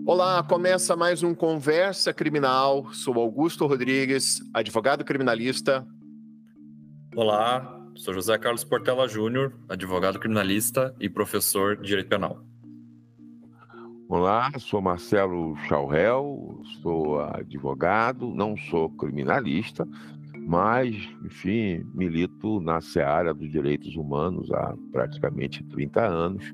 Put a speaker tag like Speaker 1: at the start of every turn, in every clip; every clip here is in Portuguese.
Speaker 1: Olá, começa mais um Conversa Criminal. Sou Augusto Rodrigues, advogado criminalista.
Speaker 2: Olá, sou José Carlos Portela Júnior, advogado criminalista e professor de Direito Penal.
Speaker 3: Olá, sou Marcelo Chaurel, sou advogado, não sou criminalista, mas, enfim, milito na seara dos direitos humanos há praticamente 30 anos.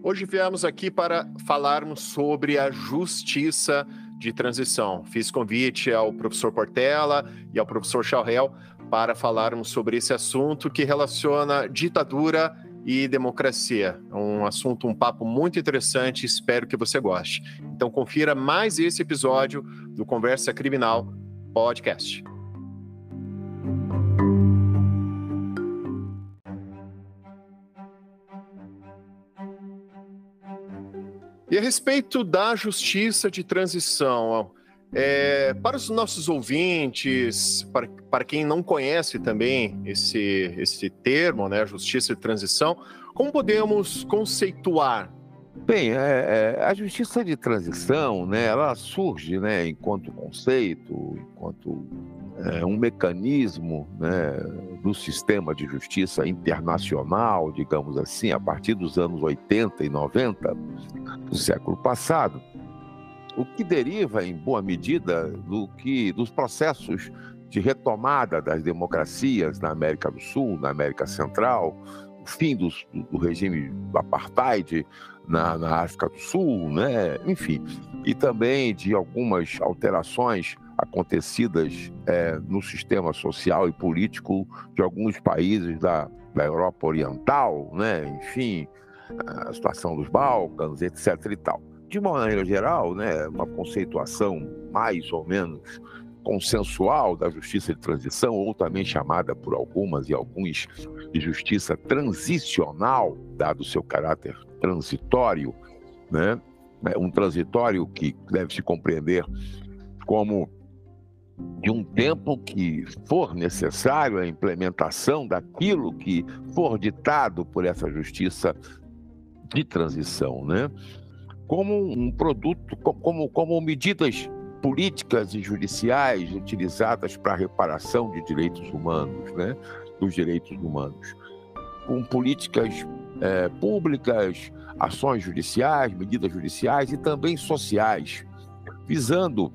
Speaker 1: Hoje viemos aqui para falarmos sobre a justiça de transição. Fiz convite ao professor Portela e ao professor Chaurel para falarmos sobre esse assunto que relaciona ditadura e democracia. É um assunto, um papo muito interessante, espero que você goste. Então confira mais esse episódio do Conversa Criminal Podcast. E a respeito da justiça de transição, para os nossos ouvintes, para quem não conhece também esse termo, né, justiça de transição, como podemos conceituar?
Speaker 3: Bem, a justiça de transição, né, ela surge, né, enquanto conceito, enquanto um mecanismo, né, do sistema de justiça internacional, digamos assim, a partir dos anos 80 e 90 do século passado, o que deriva, em boa medida, dos processos de retomada das democracias na América do Sul, na América Central, o fim do regime do apartheid na África do Sul, né? Enfim, e também de algumas alterações acontecidas no sistema social e político de alguns países da Europa Oriental, né? Enfim, a situação dos Balcãs, etc. e tal. De uma maneira geral, né, uma conceituação mais ou menos consensual da justiça de transição, ou também chamada por algumas e alguns de justiça transicional, dado o seu caráter transitório, né? Um transitório que deve se compreender como de um tempo que for necessário a implementação daquilo que for ditado por essa justiça de transição, né? Como um produto, como medidas políticas e judiciais utilizadas para a reparação de direitos humanos, né? Dos direitos humanos, com políticas públicas, ações judiciais, medidas judiciais e também sociais, visando,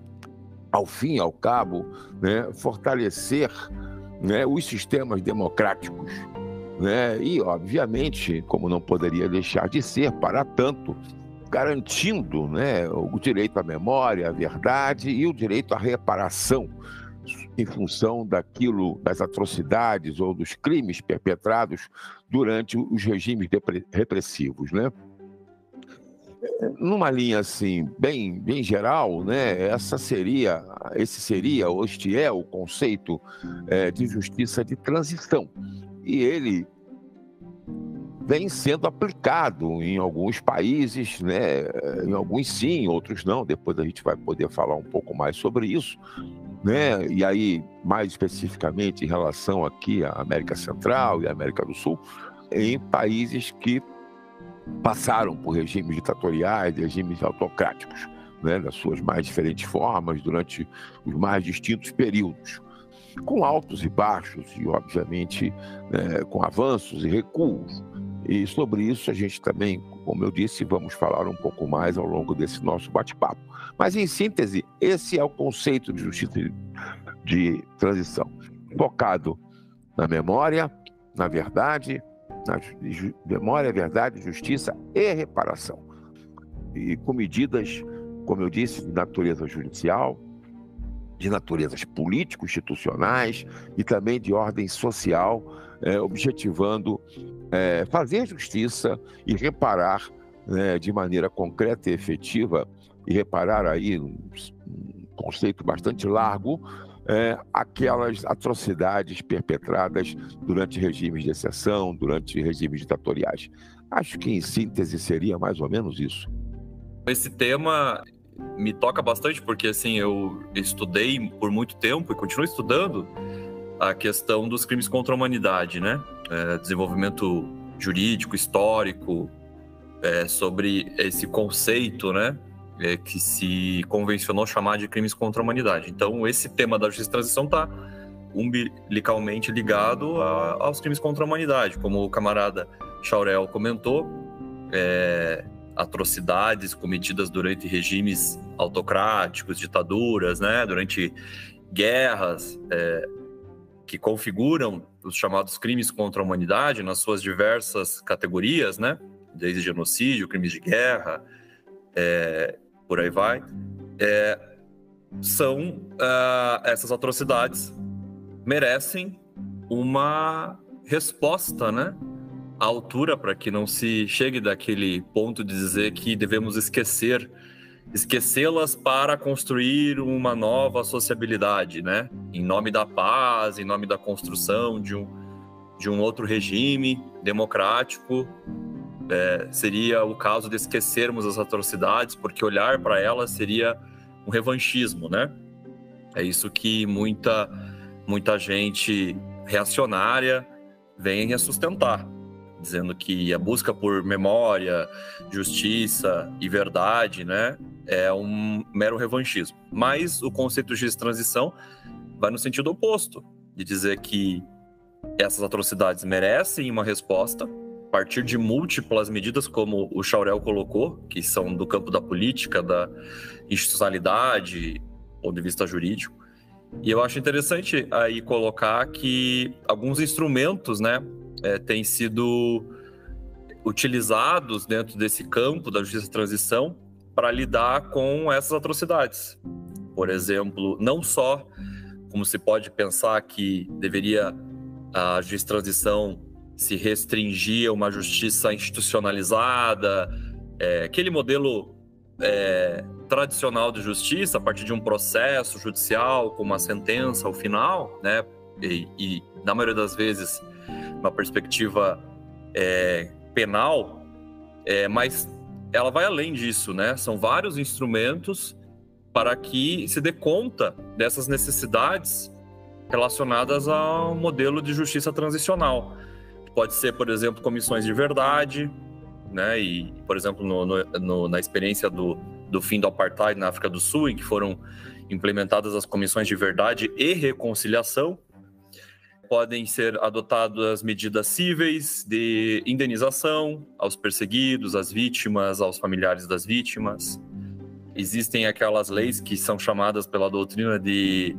Speaker 3: ao fim e ao cabo, né, fortalecer, né, os sistemas democráticos, né, e, obviamente, como não poderia deixar de ser, para tanto, garantindo, né, o direito à memória, à verdade e o direito à reparação em função das atrocidades ou dos crimes perpetrados durante os regimes repressivos, né? Numa linha assim bem geral, né, este é o conceito de justiça de transição, e ele vem sendo aplicado em alguns países, né, em alguns sim, outros não. Depois a gente vai poder falar um pouco mais sobre isso, né? E aí, mais especificamente em relação aqui à América Central e à América do Sul, em países que passaram por regimes ditatoriais, regimes autocráticos, né, nas suas mais diferentes formas, durante os mais distintos períodos, com altos e baixos e, obviamente, com avanços e recuos. E sobre isso a gente também, como eu disse, vamos falar um pouco mais ao longo desse nosso bate-papo. Mas, em síntese, esse é o conceito de justiça de transição, focado na memória, na verdade, memória, verdade, justiça e reparação. E com medidas, como eu disse, de natureza judicial, de naturezas político-institucionais e também de ordem social, objetivando fazer justiça e reparar, né, de maneira concreta e efetiva, e reparar aí um conceito bastante largo, aquelas atrocidades perpetradas durante regimes de exceção, durante regimes ditatoriais. Acho que, em síntese, seria mais ou menos isso.
Speaker 2: Esse tema me toca bastante porque, assim, eu estudei por muito tempo e continuo estudando a questão dos crimes contra a humanidade, né? Desenvolvimento jurídico, histórico, sobre esse conceito, né, que se convencionou chamar de crimes contra a humanidade. Então, esse tema da justiça de transição está umbilicalmente ligado aos crimes contra a humanidade. Como o camarada Chaurel comentou, atrocidades cometidas durante regimes autocráticos, ditaduras, né, durante guerras, que configuram os chamados crimes contra a humanidade nas suas diversas categorias, né, desde genocídio, crimes de guerra, por aí vai, essas atrocidades merecem uma resposta, né, à altura, para que não se chegue daquele ponto de dizer que devemos esquecê-las para construir uma nova sociabilidade, né, em nome da paz, em nome da construção de um outro regime democrático. Seria o caso de esquecermos as atrocidades, porque olhar para elas seria um revanchismo, né? É isso que muita gente reacionária vem a sustentar, dizendo que a busca por memória, justiça e verdade, né, é um mero revanchismo. Mas o conceito de justiça de transição vai no sentido oposto, de dizer que essas atrocidades merecem uma resposta a partir de múltiplas medidas, como o Chaurel colocou, que são do campo da política, da institucionalidade, do ponto de vista jurídico. E eu acho interessante aí colocar que alguns instrumentos, né, têm sido utilizados dentro desse campo da justiça de transição para lidar com essas atrocidades. Por exemplo, não só como se pode pensar que deveria a justiça de transição se restringir a uma justiça institucionalizada, aquele modelo tradicional de justiça, a partir de um processo judicial com uma sentença ao final, né, e na maioria das vezes uma perspectiva penal, mas ela vai além disso, né? São vários instrumentos para que se dê conta dessas necessidades relacionadas ao modelo de justiça transicional. Pode ser, por exemplo, comissões de verdade, né? E, por exemplo, na experiência do fim do apartheid na África do Sul, em que foram implementadas as comissões de verdade e reconciliação, podem ser adotadas medidas cíveis de indenização aos perseguidos, às vítimas, aos familiares das vítimas. Existem aquelas leis que são chamadas pela doutrina de,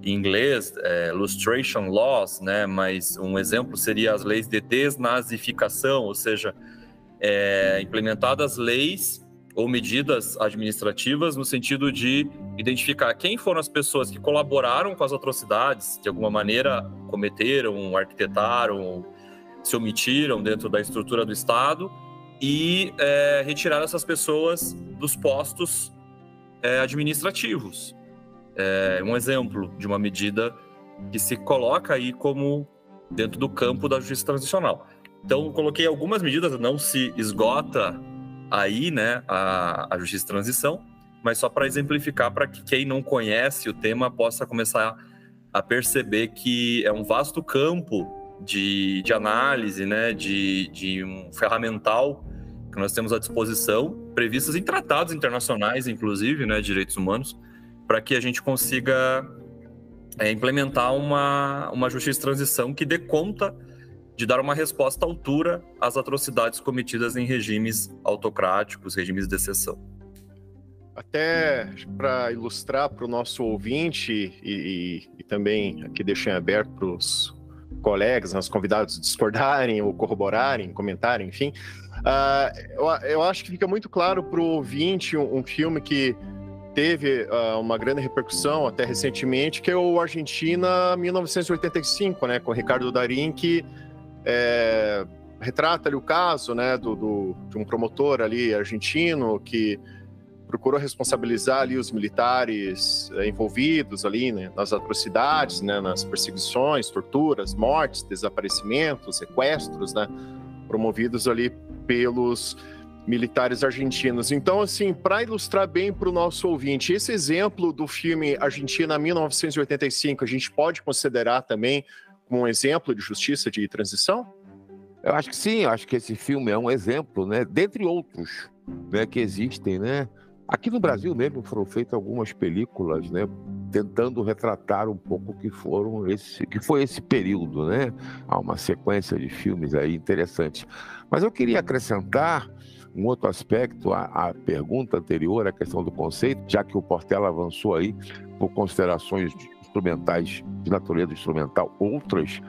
Speaker 2: em inglês, lustration laws, né? Mas um exemplo seria as leis de desnazificação, ou seja, implementadas leis ou medidas administrativas no sentido de identificar quem foram as pessoas que colaboraram com as atrocidades, de alguma maneira cometeram, arquitetaram, se omitiram dentro da estrutura do Estado, e retirar essas pessoas dos postos administrativos. Um exemplo de uma medida que se coloca aí como dentro do campo da justiça transicional. Então, coloquei algumas medidas, não se esgota aí, né, a justiça de transição, mas só para exemplificar, para que quem não conhece o tema possa começar a perceber que é um vasto campo de análise, né, de um ferramental que nós temos à disposição, previstas em tratados internacionais, inclusive, né, de direitos humanos, para que a gente consiga implementar uma justiça de transição que dê conta de dar uma resposta à altura às atrocidades cometidas em regimes autocráticos, regimes de exceção.
Speaker 1: Até para ilustrar para o nosso ouvinte e também aqui deixar aberto para os colegas, os convidados discordarem ou corroborarem, comentarem, enfim, eu acho que fica muito claro para o ouvinte um filme que teve uma grande repercussão até recentemente, que é o Argentina 1985, né, com o Ricardo Darín, que retrata ali o caso, né, de um promotor ali argentino que procurou responsabilizar ali os militares envolvidos ali, né, nas atrocidades, né, nas perseguições, torturas, mortes, desaparecimentos, sequestros, né, promovidos ali pelos militares argentinos. Então, assim, para ilustrar bem para o nosso ouvinte, esse exemplo do filme Argentina 1985, a gente pode considerar também como um exemplo de justiça de transição?
Speaker 3: Eu acho que sim, eu acho que esse filme é um exemplo, né, dentre outros, né, que existem, né? Aqui no Brasil mesmo foram feitas algumas películas, né, tentando retratar um pouco o que foi esse período, né? Há uma sequência de filmes aí interessantes. Mas eu queria acrescentar um outro aspecto à pergunta anterior, à questão do conceito, já que o Portela avançou aí por considerações instrumentais, de natureza instrumental, outras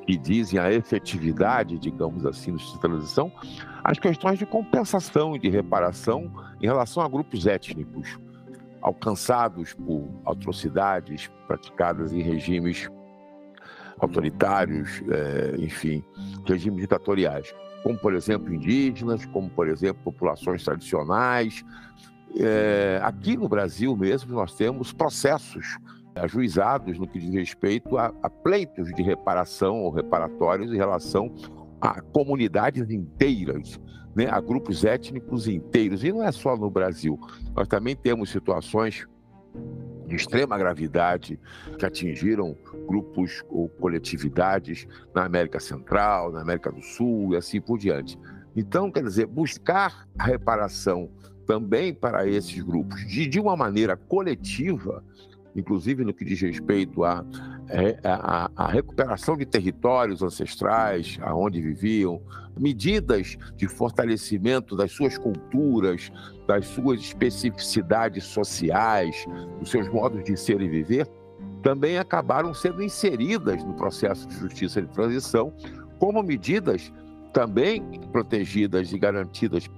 Speaker 3: que dizem a efetividade, digamos assim, de transição, as questões de compensação e de reparação em relação a grupos étnicos alcançados por atrocidades praticadas em regimes autoritários, enfim, regimes ditatoriais, como, por exemplo, indígenas, como, por exemplo, populações tradicionais. Aqui no Brasil mesmo, nós temos processos ajuizados no que diz respeito a pleitos de reparação ou reparatórios em relação a comunidades inteiras, né, a grupos étnicos inteiros. E não é só no Brasil. Nós também temos situações de extrema gravidade que atingiram grupos ou coletividades na América Central, na América do Sul e assim por diante. Então, quer dizer, buscar a reparação também para esses grupos de uma maneira coletiva, inclusive no que diz respeito à recuperação de territórios ancestrais, aonde viviam, medidas de fortalecimento das suas culturas, das suas especificidades sociais, dos seus modos de ser e viver, também acabaram sendo inseridas no processo de justiça de transição como medidas também protegidas e garantidas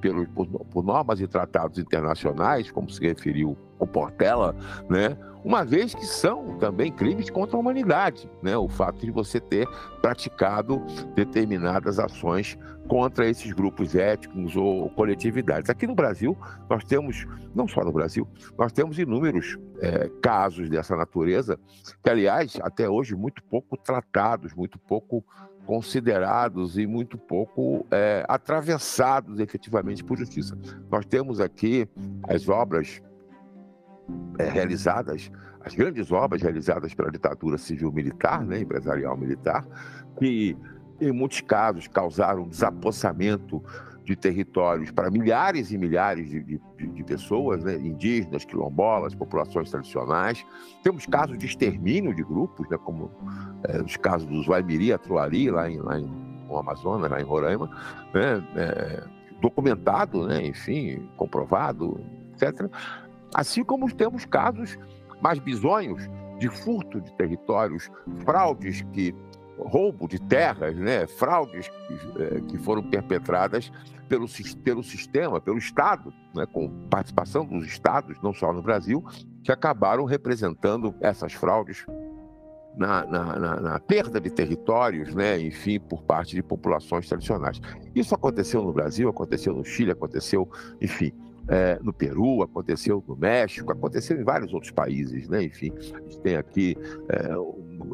Speaker 3: por normas e tratados internacionais, como se referiu o Portela, né? Uma vez que são também crimes contra a humanidade, né? O fato de você ter praticado determinadas ações contra esses grupos étnicos ou coletividades. Aqui no Brasil, nós temos, não só no Brasil, nós temos inúmeros casos dessa natureza, que, aliás, até hoje, muito pouco tratados, muito pouco considerados e muito pouco atravessados efetivamente por justiça. Nós temos aqui as obras realizadas, as grandes obras realizadas pela ditadura civil-militar, né, empresarial-militar, que em muitos casos causaram desapossamento de territórios para milhares e milhares de pessoas, né, indígenas, quilombolas, populações tradicionais. Temos casos de extermínio de grupos, né, como os casos dos Waimiri, Atruari, lá no Amazonas, lá em Roraima, né, documentado, né, enfim, comprovado, etc. Assim como temos casos mais bizonhos de furto de territórios, fraudes roubo de terras, né, fraudes que foram perpetradas pelo sistema, pelo Estado, né, com participação dos Estados, não só no Brasil, que acabaram representando essas fraudes na perda de territórios, né, enfim, por parte de populações tradicionais. Isso aconteceu no Brasil, aconteceu no Chile, aconteceu, enfim, no Peru, aconteceu no México, aconteceu em vários outros países, né? Enfim, a gente tem aqui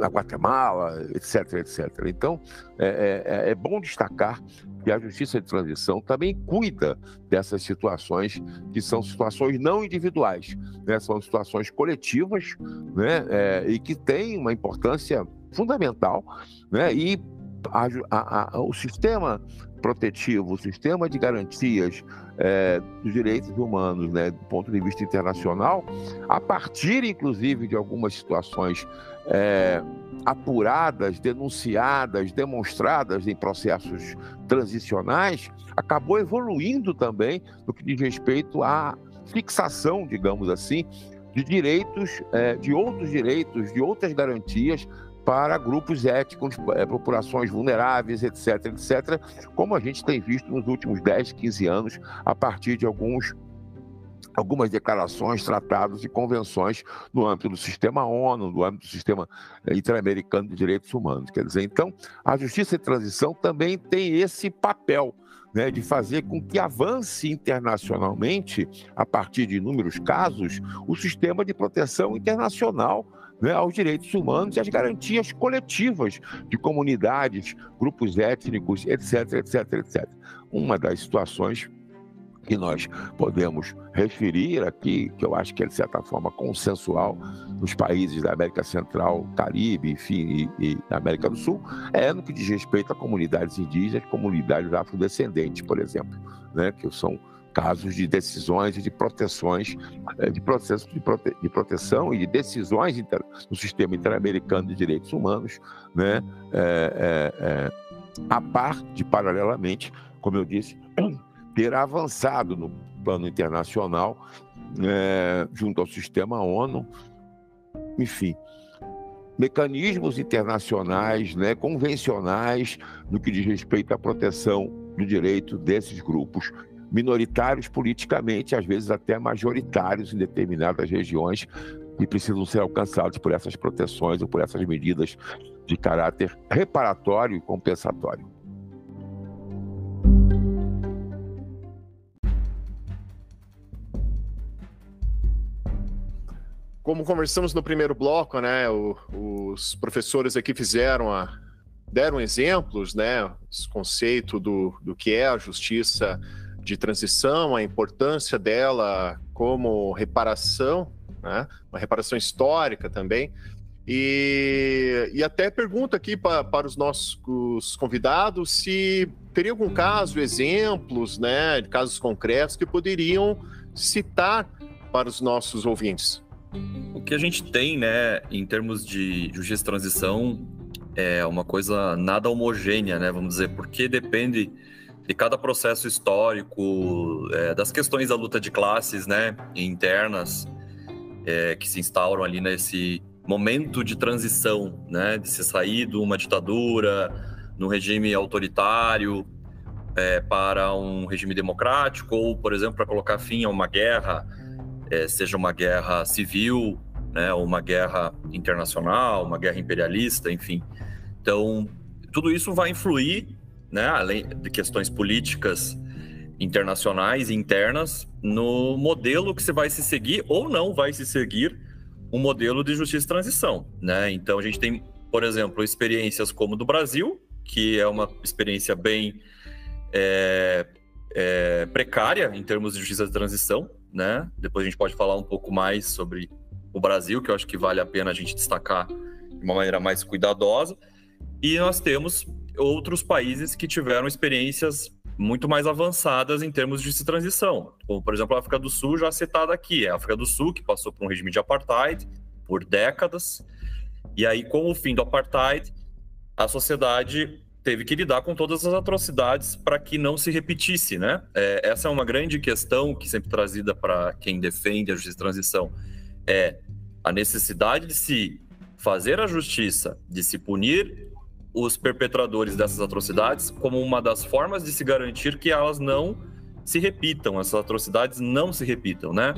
Speaker 3: a Guatemala, etc, etc. Então, é bom destacar que a justiça de transição também cuida dessas situações que são situações não individuais, né? São situações coletivas, né? E que têm uma importância fundamental, né? E o sistema protetivo, o sistema de garantias dos direitos humanos, né, do ponto de vista internacional, a partir, inclusive, de algumas situações apuradas, denunciadas, demonstradas em processos transicionais, acabou evoluindo também no que diz respeito à fixação, digamos assim, de direitos, de outros direitos, de outras garantias para grupos étnicos, populações vulneráveis, etc., etc., como a gente tem visto nos últimos 10, 15 anos, a partir de algumas declarações, tratados e convenções no âmbito do sistema ONU, no âmbito do sistema interamericano de direitos humanos. Quer dizer, então, a justiça de transição também tem esse papel, né, de fazer com que avance internacionalmente, a partir de inúmeros casos, o sistema de proteção internacional, né, aos direitos humanos e às garantias coletivas de comunidades, grupos étnicos, etc, etc, etc. Uma das situações que nós podemos referir aqui, que eu acho que é, de certa forma, consensual nos países da América Central, Caribe, enfim, e América do Sul, é no que diz respeito a comunidades indígenas, comunidades afrodescendentes, por exemplo, né, que são casos de decisões e de proteções, de processos de proteção e de decisões no sistema interamericano de direitos humanos, né, a par de, paralelamente, como eu disse, ter avançado no plano internacional, junto ao sistema ONU, enfim, mecanismos internacionais, né, convencionais, no que diz respeito à proteção do direito desses grupos minoritários politicamente, às vezes até majoritários em determinadas regiões, e precisam ser alcançados por essas proteções ou por essas medidas de caráter reparatório e compensatório.
Speaker 1: Como conversamos no primeiro bloco, né, os professores aqui deram exemplos, né, esse conceito do que é a justiça de transição, a importância dela como reparação, né, uma reparação histórica também, e até pergunto aqui para os nossos convidados se teria algum caso, exemplos, né, de casos concretos que poderiam citar para os nossos ouvintes.
Speaker 2: O que a gente tem, né, em termos de justiça de transição, é uma coisa nada homogênea, né, vamos dizer, porque depende de cada processo histórico, das questões da luta de classes, né, internas, que se instauram ali nesse momento de transição, né, de se sair de uma ditadura, num regime autoritário, para um regime democrático, ou, por exemplo, para colocar fim a uma guerra, seja uma guerra civil, né, ou uma guerra internacional, uma guerra imperialista, enfim. Então, tudo isso vai influir, né, além de questões políticas internacionais e internas, no modelo que se vai se seguir ou não vai se seguir um modelo de justiça de transição, né? Então, a gente tem, por exemplo, experiências como do Brasil, que é uma experiência bem precária em termos de justiça de transição, né? Depois a gente pode falar um pouco mais sobre o Brasil, que eu acho que vale a pena a gente destacar de uma maneira mais cuidadosa. E nós temos outros países que tiveram experiências muito mais avançadas em termos de transição, como, por exemplo, a África do Sul, já citada aqui. A África do Sul, que passou por um regime de apartheid por décadas, e aí, com o fim do apartheid, a sociedade teve que lidar com todas as atrocidades para que não se repetisse, né? Essa é uma grande questão que sempre trazida para quem defende a justiça de transição, a necessidade de se fazer a justiça, de se punir os perpetradores dessas atrocidades como uma das formas de se garantir que elas não se repitam, essas atrocidades não se repitam, né?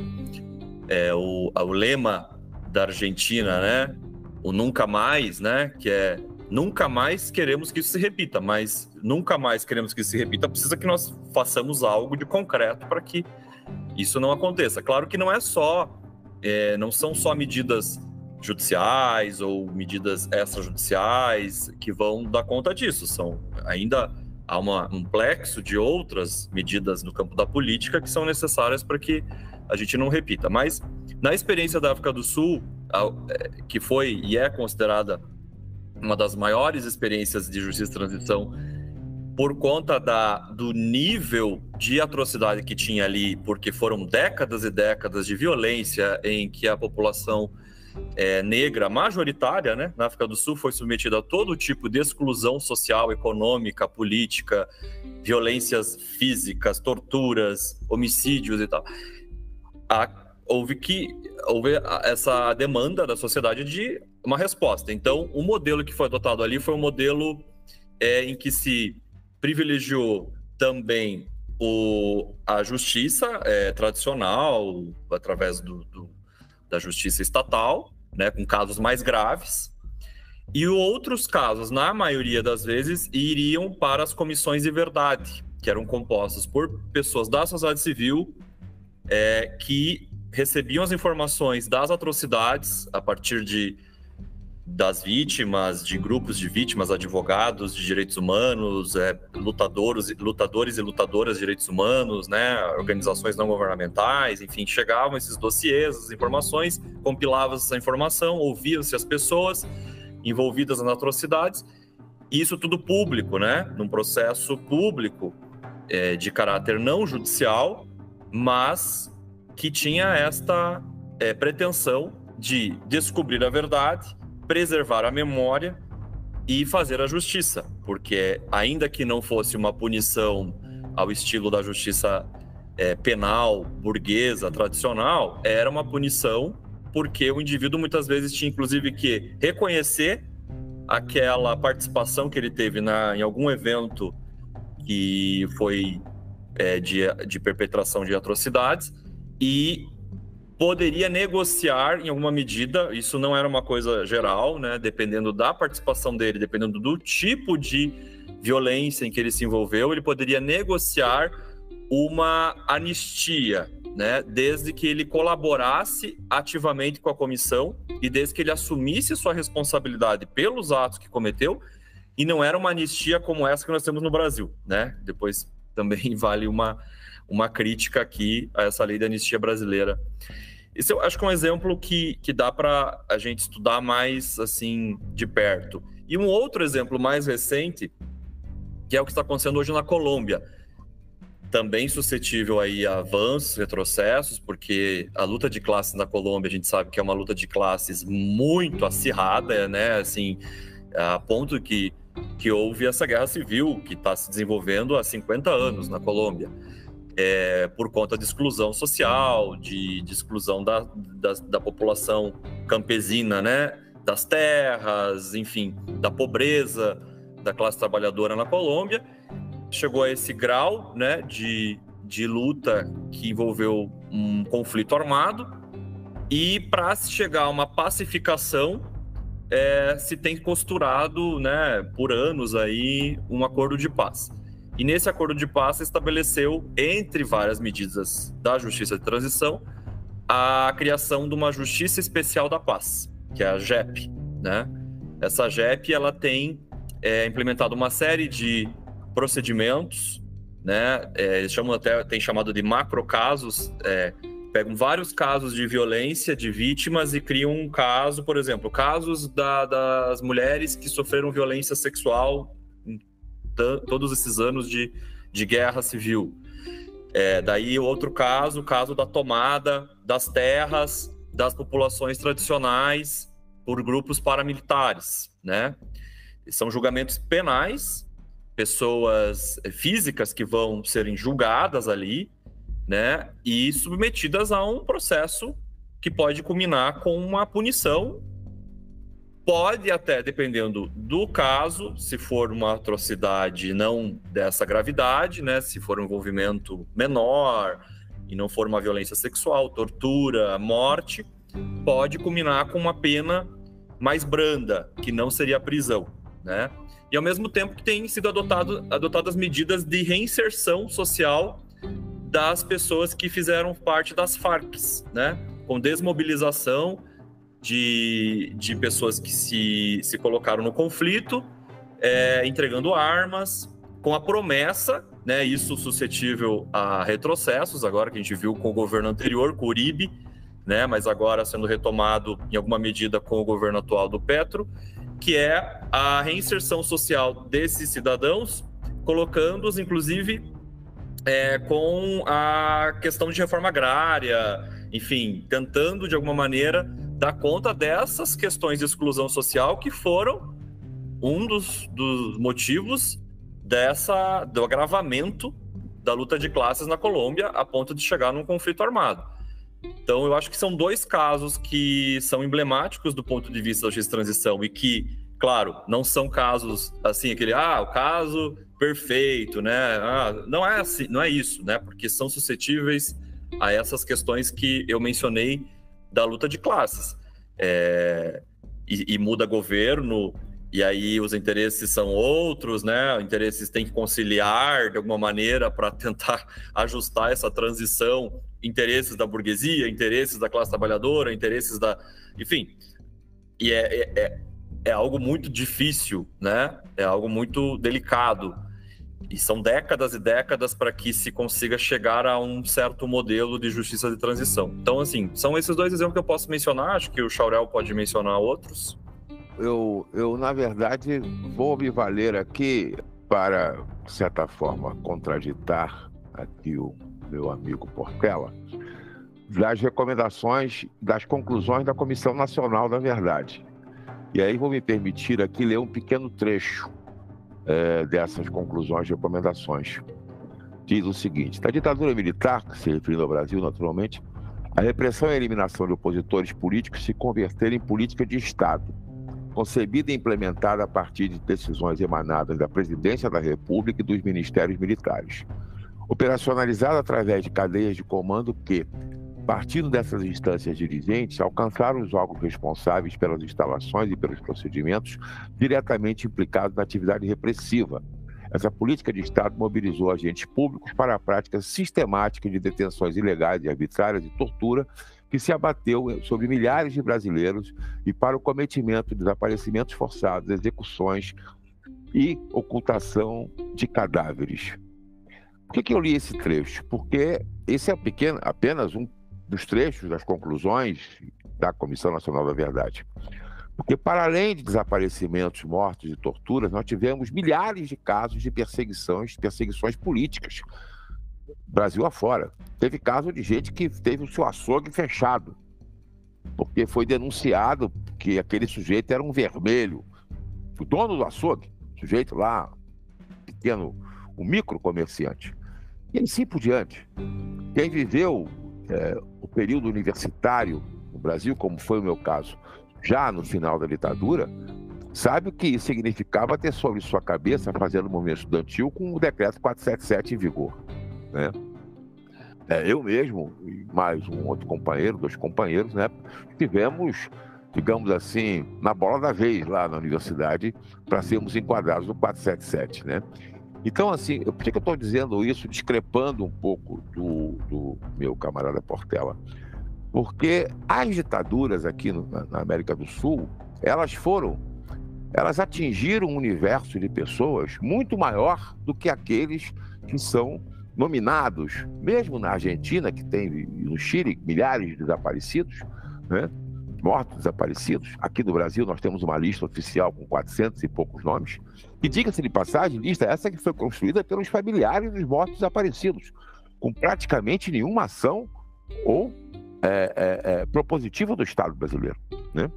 Speaker 2: O lema da Argentina, né? O nunca mais, né? Que é nunca mais queremos que isso se repita, mas nunca mais queremos que isso se repita, precisa que nós façamos algo de concreto para que isso não aconteça. Claro que não não são só medidas judiciais ou medidas extrajudiciais que vão dar conta disso, ainda há um plexo de outras medidas no campo da política que são necessárias para que a gente não repita. Mas na experiência da África do Sul, que foi e é considerada uma das maiores experiências de justiça de transição por conta do nível de atrocidade que tinha ali, porque foram décadas e décadas de violência em que a população negra majoritária, né, na África do Sul foi submetida a todo tipo de exclusão social, econômica, política, violências físicas, torturas, homicídios e tal. Houve essa demanda da sociedade de uma resposta. Então, o modelo que foi adotado ali foi um modelo em que se privilegiou também a justiça tradicional, através da justiça estatal, né, com casos mais graves, e outros casos, na maioria das vezes, iriam para as comissões de verdade, que eram compostas por pessoas da sociedade civil que recebiam as informações das atrocidades a partir de das vítimas, de grupos de vítimas, advogados de direitos humanos, lutadores e lutadoras de direitos humanos, né, organizações não governamentais, enfim, chegavam esses dossiês, as informações, compilavam essa informação, ouviam-se as pessoas envolvidas nas atrocidades, e isso tudo público, né, num processo público de caráter não judicial, mas que tinha esta pretensão de descobrir a verdade, preservar a memória e fazer a justiça, porque ainda que não fosse uma punição ao estilo da justiça penal, burguesa, tradicional, era uma punição porque o indivíduo muitas vezes tinha inclusive que reconhecer aquela participação que ele teve em algum evento que foi de perpetração de atrocidades e poderia negociar em alguma medida, isso não era uma coisa geral, né? Dependendo da participação dele, dependendo do tipo de violência em que ele se envolveu, ele poderia negociar uma anistia, né? Desde que ele colaborasse ativamente com a comissão e desde que ele assumisse sua responsabilidade pelos atos que cometeu, e não era uma anistia como essa que nós temos no Brasil, né? Depois também vale uma crítica aqui a essa lei da anistia brasileira. Esse eu acho que é um exemplo que dá para a gente estudar mais assim de perto. E um outro exemplo mais recente, que é o que está acontecendo hoje na Colômbia, também suscetível aí a avanços, retrocessos, porque a luta de classes na Colômbia, a gente sabe que é uma luta de classes muito acirrada, né? Assim, a ponto que houve essa guerra civil que está se desenvolvendo há 50 anos na Colômbia. Por conta de exclusão social, de exclusão da população campesina, né? Das terras, enfim, da pobreza da classe trabalhadora na Colômbia. Chegou a esse grau, né, de luta que envolveu um conflito armado, e para se chegar a uma pacificação se tem costurado, né, por anos aí um acordo de paz. E nesse acordo de paz se estabeleceu, entre várias medidas da Justiça de Transição, a criação de uma Justiça Especial da Paz, que é a JEP, né? Essa JEP, ela tem implementado uma série de procedimentos, né? Eles tem chamado de macrocasos, pegam vários casos de violência de vítimas e criam um caso, por exemplo, casos das mulheres que sofreram violência sexual todos esses anos de guerra civil. Daí outro caso, o caso da tomada das terras das populações tradicionais por grupos paramilitares, né? São julgamentos penais, pessoas físicas que vão serem julgadas ali, né? E submetidas a um processo que pode culminar com uma punição. Pode até, dependendo do caso, se for uma atrocidade não dessa gravidade, né? Se for um envolvimento menor e não for uma violência sexual, tortura, morte, pode culminar com uma pena mais branda, que não seria a prisão, né? E ao mesmo tempo que tem sido adotadas medidas de reinserção social das pessoas que fizeram parte das Farc, né? Com desmobilização de pessoas que se colocaram no conflito, entregando armas, com a promessa, né, isso suscetível a retrocessos, agora que a gente viu com o governo anterior, com o Uribe, né, mas agora sendo retomado em alguma medida com o governo atual do Petro, que é a reinserção social desses cidadãos, colocando-os, inclusive, com a questão de reforma agrária, enfim, tentando, de alguma maneira, dar conta dessas questões de exclusão social que foram um dos motivos do agravamento da luta de classes na Colômbia a ponto de chegar num conflito armado. Então, eu acho que são dois casos que são emblemáticos do ponto de vista da justiça de transição e que, claro, não são casos assim, o caso perfeito, né? Não é assim, não é isso, né? Porque são suscetíveis a essas questões que eu mencionei da luta de classes. E muda governo, e aí os interesses são outros, né? Interesses têm que conciliar de alguma maneira para tentar ajustar essa transição, interesses da burguesia, interesses da classe trabalhadora, interesses da... Enfim, e é algo muito difícil, né? É algo muito delicado. E são décadas e décadas para que se consiga chegar a um certo modelo de justiça de transição. Então, assim, são esses dois exemplos que eu posso mencionar. Acho que o Chaurel pode mencionar outros.
Speaker 3: Eu, na verdade, vou me valer aqui para, de certa forma, contraditar aqui o meu amigo Portela, das recomendações, das conclusões da Comissão Nacional da Verdade. E aí vou me permitir aqui ler um pequeno trecho dessas conclusões e recomendações. Diz o seguinte: da ditadura militar, se referindo ao Brasil, naturalmente, a repressão e a eliminação de opositores políticos se converteram em política de Estado, concebida e implementada a partir de decisões emanadas da Presidência da República e dos Ministérios Militares, operacionalizada através de cadeias de comando que, partindo dessas instâncias dirigentes, alcançaram os órgãos responsáveis pelas instalações e pelos procedimentos diretamente implicados na atividade repressiva. Essa política de Estado mobilizou agentes públicos para a prática sistemática de detenções ilegais e arbitrárias e tortura, que se abateu sobre milhares de brasileiros, e para o cometimento de desaparecimentos forçados, execuções e ocultação de cadáveres. Por que eu li esse trecho? Porque esse é apenas um dos trechos das conclusões da Comissão Nacional da Verdade. Porque, para além de desaparecimentos, mortes e torturas, nós tivemos milhares de casos de perseguições políticas, Brasil afora. Teve caso de gente que teve o seu açougue fechado, porque foi denunciado que aquele sujeito era um vermelho. O dono do açougue, o sujeito lá, pequeno, um micro comerciante. E assim por diante. Quem viveu o período universitário no Brasil, como foi o meu caso, já no final da ditadura, sabe o que isso significava ter sobre sua cabeça, fazendo o movimento estudantil, com o decreto 477 em vigor, né? Eu mesmo e mais um outro companheiro, 2 companheiros, né, tivemos, digamos assim, na bola da vez lá na universidade para sermos enquadrados no 477, né? Então, assim, por que eu estou dizendo isso, discrepando um pouco do meu camarada Portela? Porque as ditaduras aqui na América do Sul, elas atingiram um universo de pessoas muito maior do que aqueles que são nominados, mesmo na Argentina, que tem, no Chile, milhares de desaparecidos, né? Mortos, desaparecidos. Aqui no Brasil nós temos uma lista oficial com 400 e poucos nomes. E diga-se de passagem, lista essa que foi construída pelos familiares dos mortos desaparecidos, com praticamente nenhuma ação ou propositiva do Estado brasileiro, né?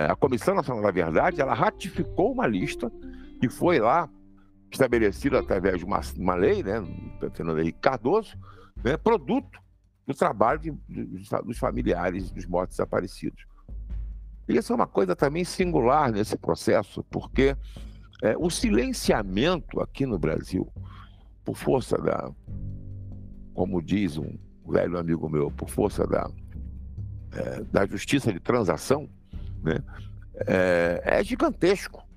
Speaker 3: A Comissão Nacional da Verdade, ela ratificou uma lista que foi lá estabelecida através de uma lei, né, Fernando Henrique Cardoso, né, produto do trabalho dos familiares dos mortos desaparecidos. E isso é uma coisa também singular nesse processo, porque o silenciamento aqui no Brasil, por força como diz um velho amigo meu, por força da justiça de transação, né, é gigantesco,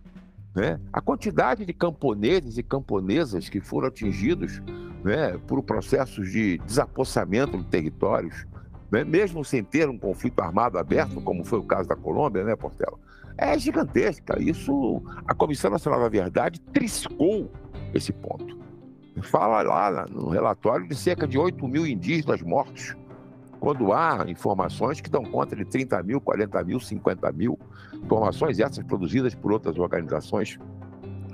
Speaker 3: né? A quantidade de camponeses e camponesas que foram atingidos, né, por processos de desapossamento de territórios, né, mesmo sem ter um conflito armado aberto, como foi o caso da Colômbia, né, Portela? É gigantesca. Isso, a Comissão Nacional da Verdade triscou esse ponto. Fala lá no relatório de cerca de 8 mil indígenas mortos, quando há informações que dão conta de 30 mil, 40 mil, 50 mil, informações essas produzidas por outras organizações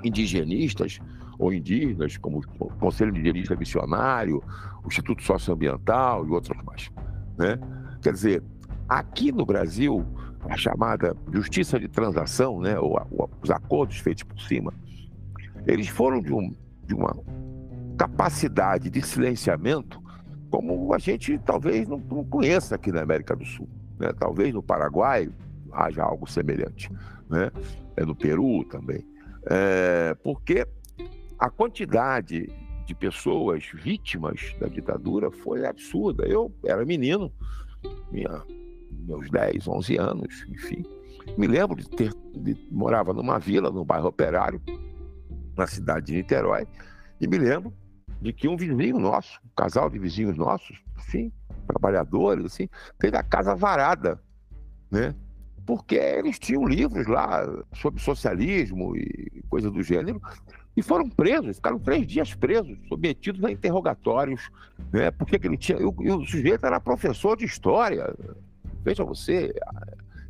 Speaker 3: indigenistas ou indígenas, como o Conselho Indigenista Missionário, o Instituto Socioambiental e outros mais, né? Quer dizer, aqui no Brasil, a chamada justiça de transação, né, ou os acordos feitos por cima, eles foram de uma capacidade de silenciamento como a gente talvez não conheça aqui na América do Sul, né? Talvez no Paraguai haja algo semelhante, né? No Peru também. Porque a quantidade de pessoas vítimas da ditadura foi absurda. Eu era menino, meus 10, 11 anos, enfim. Me lembro morava numa vila, no bairro Operário, na cidade de Niterói, e me lembro de que um vizinho nosso, um casal de vizinhos nossos, assim, trabalhadores, assim, teve a casa varada, né, porque eles tinham livros lá sobre socialismo e coisa do gênero, e foram presos, ficaram 3 dias presos, submetidos a interrogatórios, né? Porque que ele tinha. E o sujeito era professor de história. Veja você,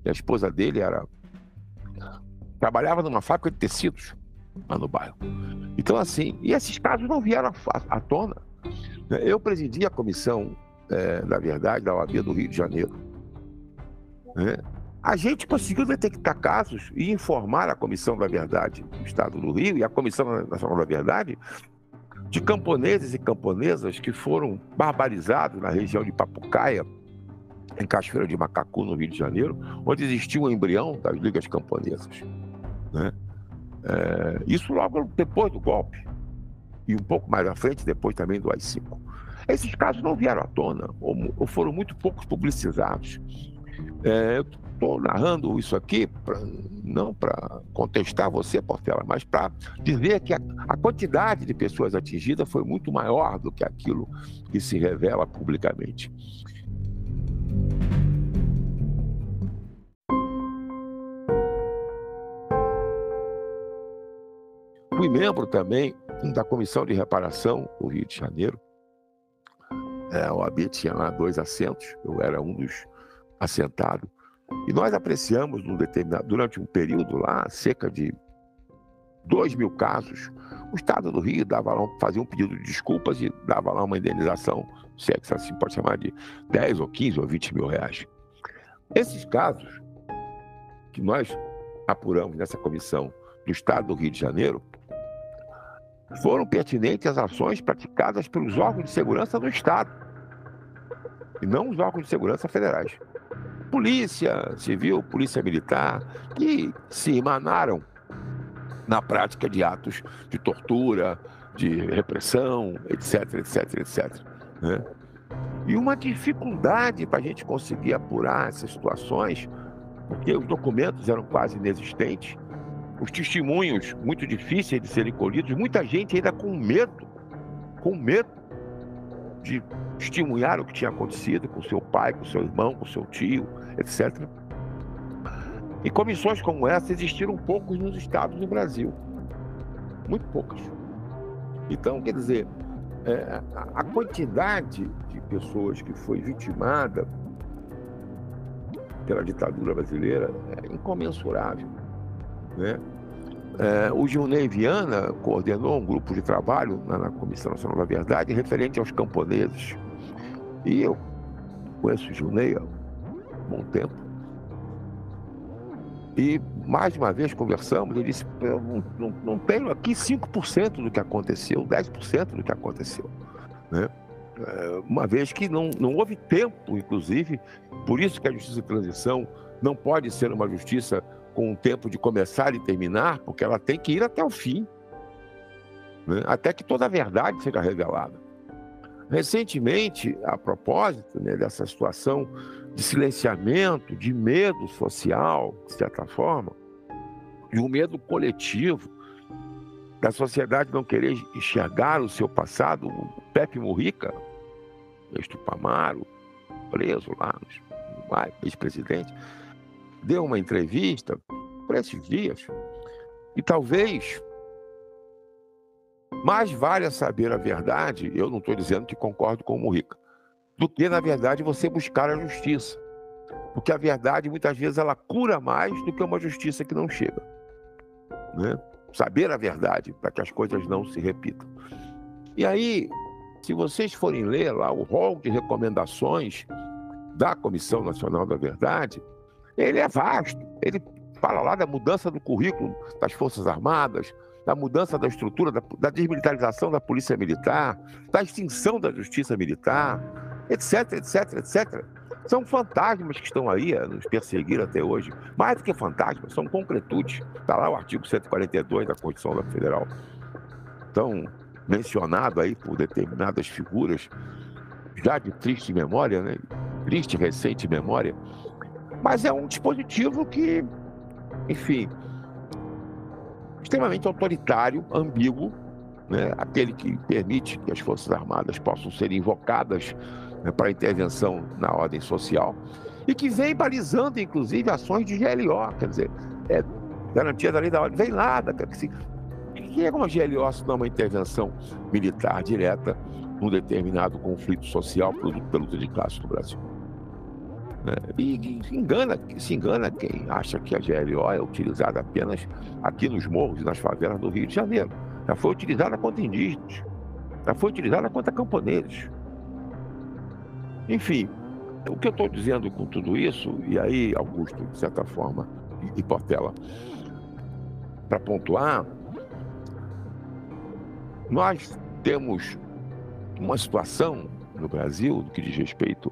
Speaker 3: a esposa dele trabalhava numa fábrica de tecidos lá no bairro. Então, assim, e esses casos não vieram à tona. Eu presidi a comissão da verdade da OAB do Rio de Janeiro. Né? A gente conseguiu detectar casos e informar a Comissão da Verdade do Estado do Rio e a Comissão Nacional da Verdade de camponeses e camponesas que foram barbarizados na região de Papucaia, em Cachoeira de Macacu, no Rio de Janeiro, onde existia um embrião das ligas camponesas. Né? Isso logo depois do golpe. E um pouco mais à frente, depois também do AI-5. Esses casos não vieram à tona, ou foram muito poucos publicizados. Eu estou narrando isso aqui não para contestar você, Portela, mas para dizer que a quantidade de pessoas atingidas foi muito maior do que aquilo que se revela publicamente. Fui membro também da Comissão de Reparação do Rio de Janeiro. A OAB tinha lá 2 assentos, eu era um dos assentados. E nós apreciamos durante um período lá, cerca de 2.000 casos. O Estado do Rio fazia um pedido de desculpas e dava lá uma indenização, se é que assim pode chamar, de 10 ou 15 ou 20 mil reais. Esses casos que nós apuramos nessa comissão do Estado do Rio de Janeiro foram pertinentes às ações praticadas pelos órgãos de segurança do Estado, e não os órgãos de segurança federais. Polícia Civil, Polícia Militar, que se emanaram na prática de atos de tortura, de repressão, etc, etc, etc. Né? E uma dificuldade para a gente conseguir apurar essas situações, porque os documentos eram quase inexistentes, os testemunhos muito difíceis de serem colhidos, muita gente ainda com medo de testemunhar o que tinha acontecido com seu pai, com seu irmão, com seu tio, etc. E comissões como essa existiram poucos nos estados do Brasil. Muito poucas. Então, quer dizer, a quantidade de pessoas que foi vitimada pela ditadura brasileira é incomensurável. Né? O Gilney Viana coordenou um grupo de trabalho na Comissão Nacional da Verdade referente aos camponeses. E eu conheço o Gilney há um bom tempo. E, mais uma vez, conversamos, ele disse, eu não tenho aqui 5% do que aconteceu, 10% do que aconteceu. Né? Uma vez que não houve tempo, inclusive, por isso que a justiça de transição não pode ser uma justiça com um tempo de começar e terminar, porque ela tem que ir até o fim, né? Até que toda a verdade seja revelada. Recentemente, a propósito, né, dessa situação de silenciamento, de medo social, de certa forma, e um medo coletivo, da sociedade não querer enxergar o seu passado, o Pepe Mujica, ex-Tupamaro, preso lá no Uruguai, ex-presidente, deu uma entrevista por esses dias, e talvez mais valha saber a verdade, eu não estou dizendo que concordo com o Mujica, do que, na verdade, você buscar a justiça. Porque a verdade, muitas vezes, ela cura mais do que uma justiça que não chega. Né? Saber a verdade, para que as coisas não se repitam. E aí, se vocês forem ler lá o rol de recomendações da Comissão Nacional da Verdade, ele é vasto. Ele fala lá da mudança do currículo das Forças Armadas, da mudança da estrutura, da desmilitarização da Polícia Militar, da extinção da Justiça Militar, etc, etc, etc. São fantasmas que estão aí a nos perseguir até hoje. Mais do que fantasmas, são concretudes. Está lá o artigo 142 da Constituição Federal. Tão mencionado aí por determinadas figuras, já de triste memória, né? Triste, recente memória. Mas é um dispositivo que, enfim, extremamente autoritário, ambíguo, né? Aquele que permite que as Forças Armadas possam ser invocadas, né, para intervenção na ordem social, e que vem balizando, inclusive, ações de GLO, quer dizer, garantia da lei da ordem, vem nada. Que é uma GLO se não uma intervenção militar direta num determinado conflito social produto pela luta de classe no Brasil. E se engana quem acha que a GLO é utilizada apenas aqui nos morros e nas favelas do Rio de Janeiro. Já foi utilizada contra indígenas, já foi utilizada contra camponeses. Enfim, o que eu estou dizendo com tudo isso, e aí, Augusto, de certa forma, e Portela, para pontuar, nós temos uma situação no Brasil, no que diz respeito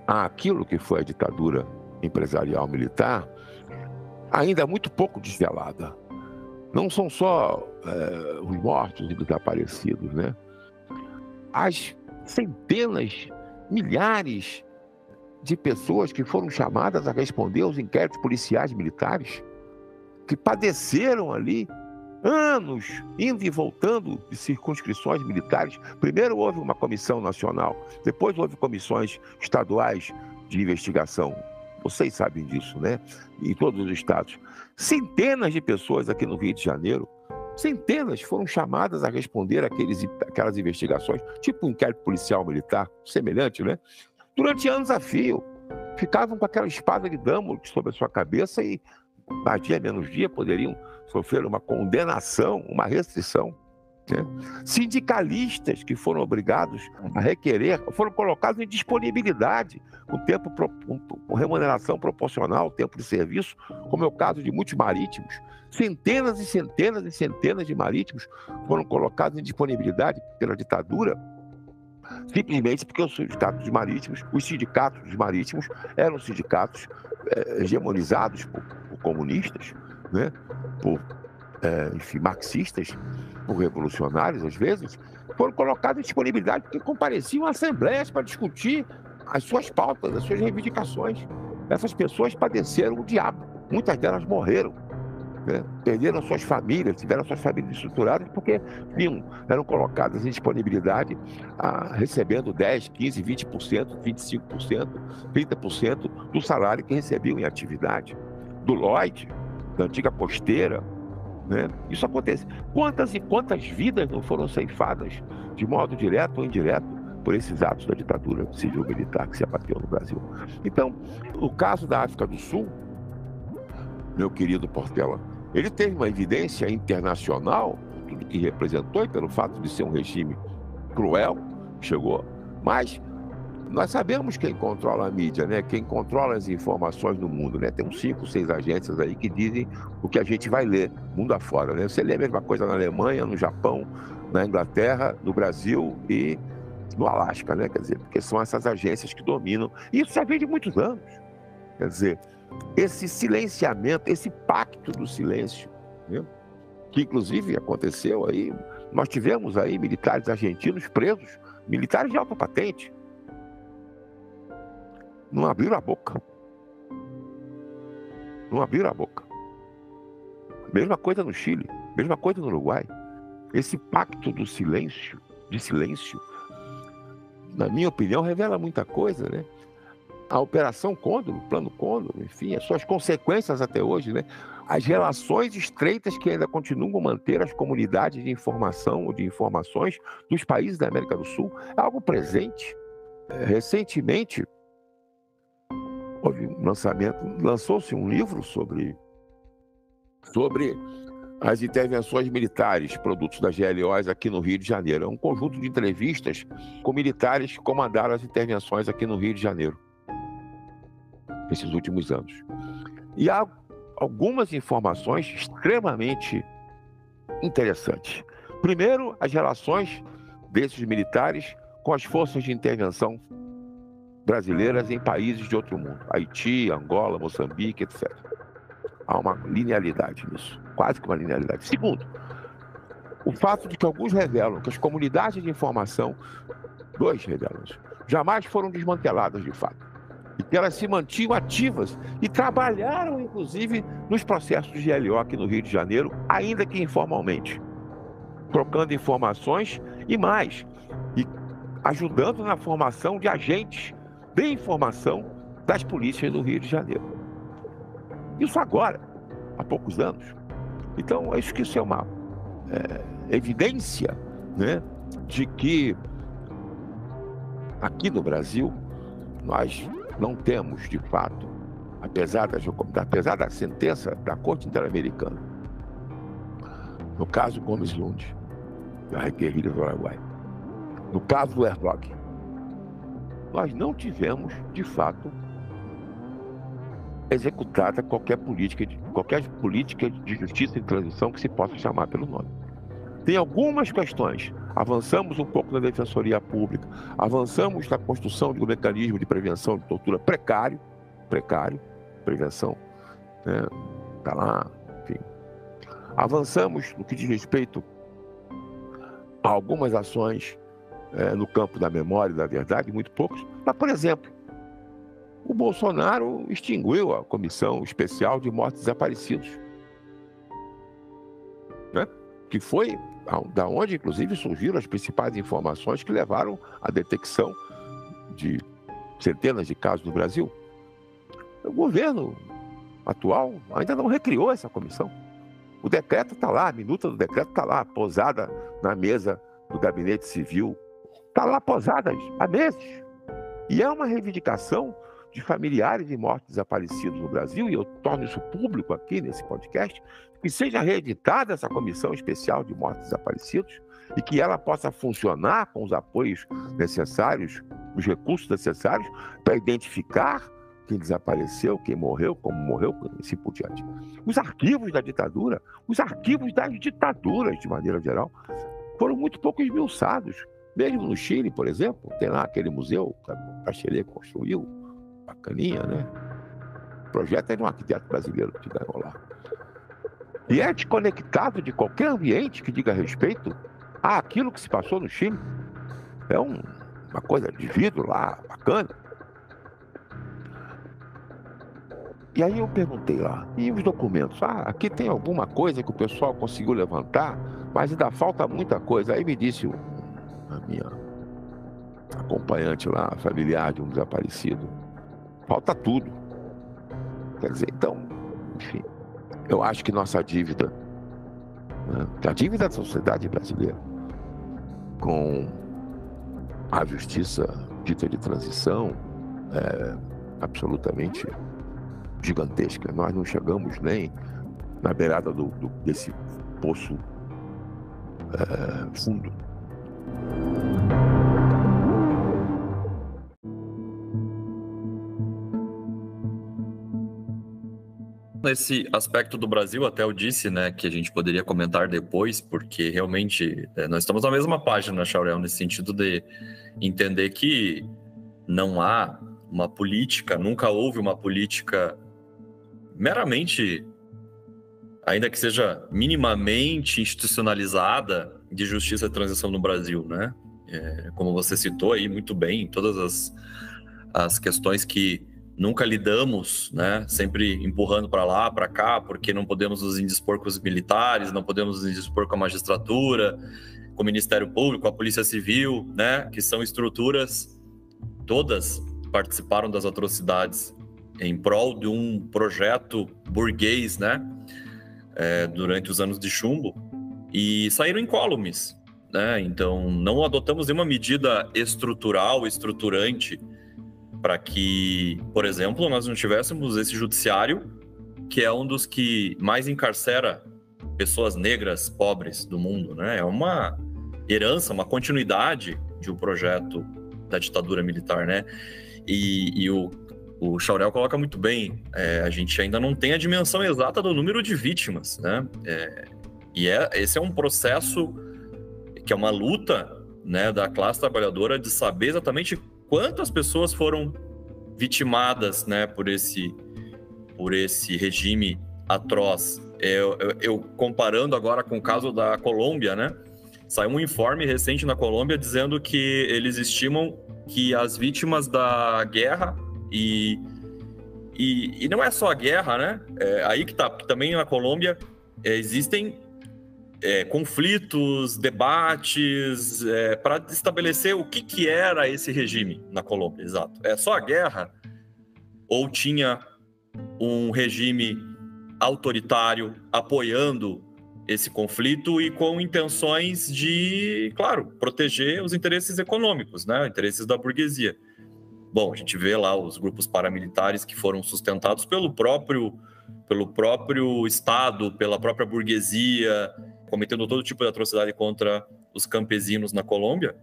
Speaker 3: àquilo que foi a ditadura empresarial militar, ainda muito pouco desvelada. Não são só os mortos e desaparecidos, né? As centenas, milhares de pessoas que foram chamadas a responder aos inquéritos policiais militares, que padeceram ali anos, indo e voltando de circunscrições militares. Primeiro houve uma comissão nacional, depois houve comissões estaduais de investigação. Vocês sabem disso, né? Em todos os estados. Centenas de pessoas aqui no Rio de Janeiro, centenas foram chamadas a responder aquelas investigações, tipo um inquérito policial militar, semelhante, né? Durante anos a fio. Ficavam com aquela espada de Damocles sobre a sua cabeça e, mais dia menos dia, poderiam sofrer uma condenação, uma restrição. Né? Sindicalistas que foram obrigados a requerer, foram colocados em disponibilidade, com remuneração proporcional ao tempo de serviço, como é o caso de muitos marítimos. Centenas e centenas e centenas de marítimos foram colocados em disponibilidade pela ditadura, simplesmente porque os sindicatos marítimos eram sindicatos hegemonizados por comunistas, né? Por marxistas, por revolucionários, às vezes, foram colocados em disponibilidade porque compareciam a assembleias para discutir as suas pautas, as suas reivindicações. Essas pessoas padeceram o diabo, muitas delas morreram, né? Perderam suas famílias, tiveram suas famílias estruturadas porque eram colocadas em disponibilidade, recebendo 10%, 15%, 20%, 25%, 30% do salário que recebiam em atividade, do Lloyd, da antiga Costeira, né? Isso acontece. Quantas e quantas vidas não foram ceifadas, de modo direto ou indireto, por esses atos da ditadura civil-militar que se abateu no Brasil? Então, o caso da África do Sul, meu querido Portela, ele teve uma evidência internacional, tudo que representou, e pelo fato de ser um regime cruel, chegou, mas nós sabemos quem controla a mídia, né? Quem controla as informações no mundo, né? Tem uns 5, 6 agências aí que dizem o que a gente vai ler mundo afora, né? Você lê a mesma coisa na Alemanha, no Japão, na Inglaterra, no Brasil e no Alasca, né? Quer dizer, porque são essas agências que dominam. E isso já vem de muitos anos. Quer dizer, esse silenciamento, esse pacto do silêncio, né? Que inclusive aconteceu aí, nós tivemos aí militares argentinos presos, militares de alta patente, não abriram a boca. Não abriram a boca. Mesma coisa no Chile, mesma coisa no Uruguai. Esse pacto do silêncio, na minha opinião, revela muita coisa, né? A Operação Condor, o Plano Condor, enfim, as suas consequências até hoje, né? As relações estreitas que ainda continuam a manter as comunidades de informação ou de informações dos países da América do Sul, é algo presente. Recentemente, houve um lançou-se um livro sobre as intervenções militares, produtos das GLOs aqui no Rio de Janeiro. É um conjunto de entrevistas com militares que comandaram as intervenções aqui no Rio de Janeiro, nesses últimos anos. E há algumas informações extremamente interessantes. Primeiro, as relações desses militares com as forças de intervenção brasileiras em países de outro mundo, Haiti, Angola, Moçambique, etc. Há uma linearidade nisso, quase que uma linearidade. Segundo, o fato de que alguns revelam que as comunidades de informação, dois revelam isso, jamais foram desmanteladas de fato, e que elas se mantinham ativas e trabalharam, inclusive, nos processos de GLO aqui no Rio de Janeiro, ainda que informalmente, trocando informações e mais, e ajudando na formação de agentes de informação das polícias do Rio de Janeiro. Isso agora, há poucos anos. Então, acho que isso é uma evidência, né, de que aqui no Brasil nós não temos, de fato, apesar da sentença da Corte Interamericana, no caso Gomes Lund, da guerrilha do Araguaia, no caso do Herzog, nós não tivemos, de fato, executada qualquer política de justiça e transição que se possa chamar pelo nome. Tem algumas questões. Avançamos um pouco na defensoria pública, avançamos na construção de um mecanismo de prevenção de tortura precário, prevenção, né? Tá lá, enfim. Avançamos no que diz respeito a algumas ações no campo da memória e da verdade, muito poucos. Mas, por exemplo, o Bolsonaro extinguiu a Comissão Especial de Mortos Desaparecidos, né? Que foi da onde, inclusive, surgiram as principais informações que levaram à detecção de centenas de casos no Brasil. O governo atual ainda não recriou essa comissão. O decreto está lá, a minuta do decreto está lá, posada na mesa do Gabinete Civil. Está lá posada há meses. E é uma reivindicação de familiares de mortos desaparecidos no Brasil, e eu torno isso público aqui nesse podcast, que seja reeditada essa Comissão Especial de Mortos Desaparecidos e que ela possa funcionar com os apoios necessários, os recursos necessários para identificar quem desapareceu, quem morreu, como morreu, e assim por diante. Os arquivos da ditadura, os arquivos das ditaduras, de maneira geral, foram muito pouco esmiuçados. Mesmo no Chile, por exemplo, tem lá aquele museu que a Bachelet construiu, bacaninha, né? O projeto é de um arquiteto brasileiro que ganhou lá. E é desconectado de qualquer ambiente que diga respeito àquilo que se passou no Chile. É uma coisa de vidro lá, bacana. E aí eu perguntei lá, e os documentos? Aqui tem alguma coisa que o pessoal conseguiu levantar, mas ainda falta muita coisa. Aí me disse a minha acompanhante lá, familiar de um desaparecido, falta tudo. Quer dizer, então, enfim, eu acho que nossa dívida, né, a dívida da sociedade brasileira com a justiça dita de transição é absolutamente gigantesca. Nós não chegamos nem na beirada desse poço fundo.
Speaker 2: Nesse aspecto do Brasil, até eu disse, né, que a gente poderia comentar depois, porque realmente nós estamos na mesma página, Chaurel, nesse sentido de entender que não há uma política, nunca houve uma política meramente, ainda que seja minimamente institucionalizada, de justiça e transição no Brasil, né? Como você citou aí muito bem, todas as questões que nunca lidamos, né? Sempre empurrando para lá, para cá, porque não podemos nos indispor com os militares, não podemos nos indispor com a magistratura, com o Ministério Público, com a Polícia Civil, né? Que são estruturas, todas participaram das atrocidades em prol de um projeto burguês, né? Durante os anos de chumbo, e saíram incólumes, né? Então, não adotamos nenhuma medida estruturante para que, por exemplo, nós não tivéssemos esse judiciário, que é um dos que mais encarcera pessoas negras, pobres do mundo, né? É uma herança, uma continuidade de um projeto da ditadura militar, né? E o Chaurel coloca muito bem, a gente ainda não tem a dimensão exata do número de vítimas, né? Esse é um processo que é uma luta, né, da classe trabalhadora de saber exatamente quantas pessoas foram vitimadas, né, por esse regime atroz. Eu comparando agora com o caso da Colômbia, né? Saiu um informe recente na Colômbia dizendo que eles estimam que as vítimas da guerra e não é só a guerra, né? Aí que tá, porque também na Colômbia existem conflitos, debates, para estabelecer o que era esse regime na Colômbia, exato. É só a guerra? ou tinha um regime autoritário apoiando esse conflito e com intenções de, claro, proteger os interesses econômicos, né? Interesses da burguesia. Bom, a gente vê lá os grupos paramilitares que foram sustentados pelo próprio Estado, pela própria burguesia, cometendo todo tipo de atrocidade contra os campesinos na Colômbia,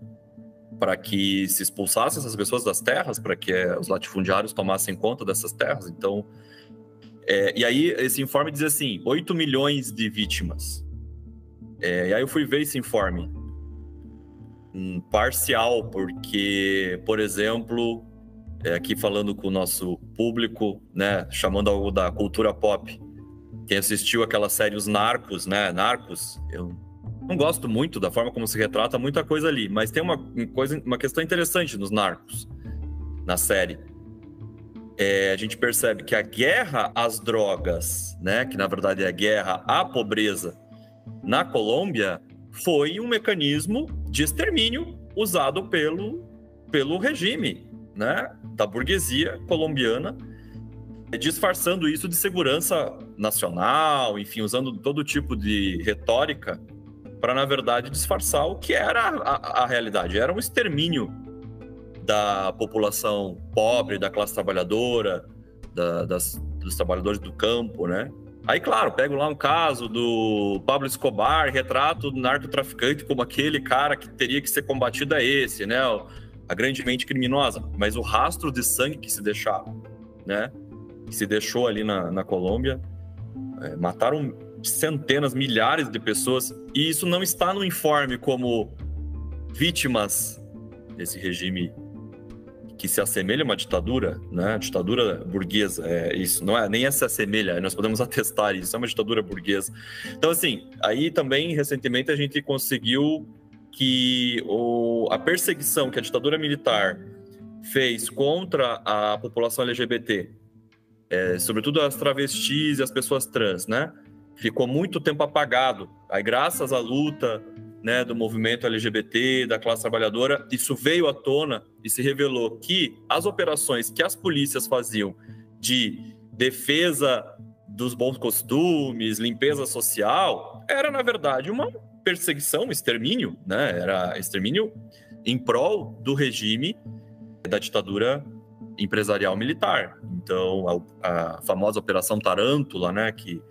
Speaker 2: para que se expulsassem essas pessoas das terras, para que os latifundiários tomassem conta dessas terras. Então, e aí esse informe diz assim, 8 milhões de vítimas. E aí eu fui ver esse informe parcial, porque, por exemplo, aqui falando com o nosso público, né, chamando algo da cultura pop, quem assistiu aquela série Os Narcos, né, Narcos, eu não gosto muito da forma como se retrata muita coisa ali, mas tem uma questão interessante nos Narcos, na série. A gente percebe que a guerra às drogas, né, que na verdade é a guerra à pobreza na Colômbia, foi um mecanismo de extermínio usado pelo regime, né, da burguesia colombiana, disfarçando isso de segurança nacional, enfim, usando todo tipo de retórica para, na verdade, disfarçar o que era a realidade. Era um extermínio da população pobre, da classe trabalhadora, dos trabalhadores do campo, né? Aí, claro, pego lá um caso do Pablo Escobar, retrato do narcotraficante como aquele cara que teria que ser combatido esse, né? A grande mente criminosa. Mas o rastro de sangue que se deixava, né? Que se deixou ali na Colômbia, mataram centenas, milhares de pessoas, e isso não está no informe como vítimas desse regime que se assemelha a uma ditadura, né? Ditadura burguesa, isso não é nem se assemelha, nós podemos atestar isso, é uma ditadura burguesa. Então, assim, aí também recentemente a gente conseguiu que a perseguição que a ditadura militar fez contra a população LGBT, sobretudo as travestis e as pessoas trans, né? Ficou muito tempo apagado. Aí, graças à luta, né, do movimento LGBT, da classe trabalhadora, isso veio à tona e se revelou que as operações que as polícias faziam de defesa dos bons costumes, limpeza social, era, na verdade, uma perseguição, extermínio, né? Era extermínio em prol do regime da ditadura empresarial militar. Então, a famosa Operação Tarântula, né, que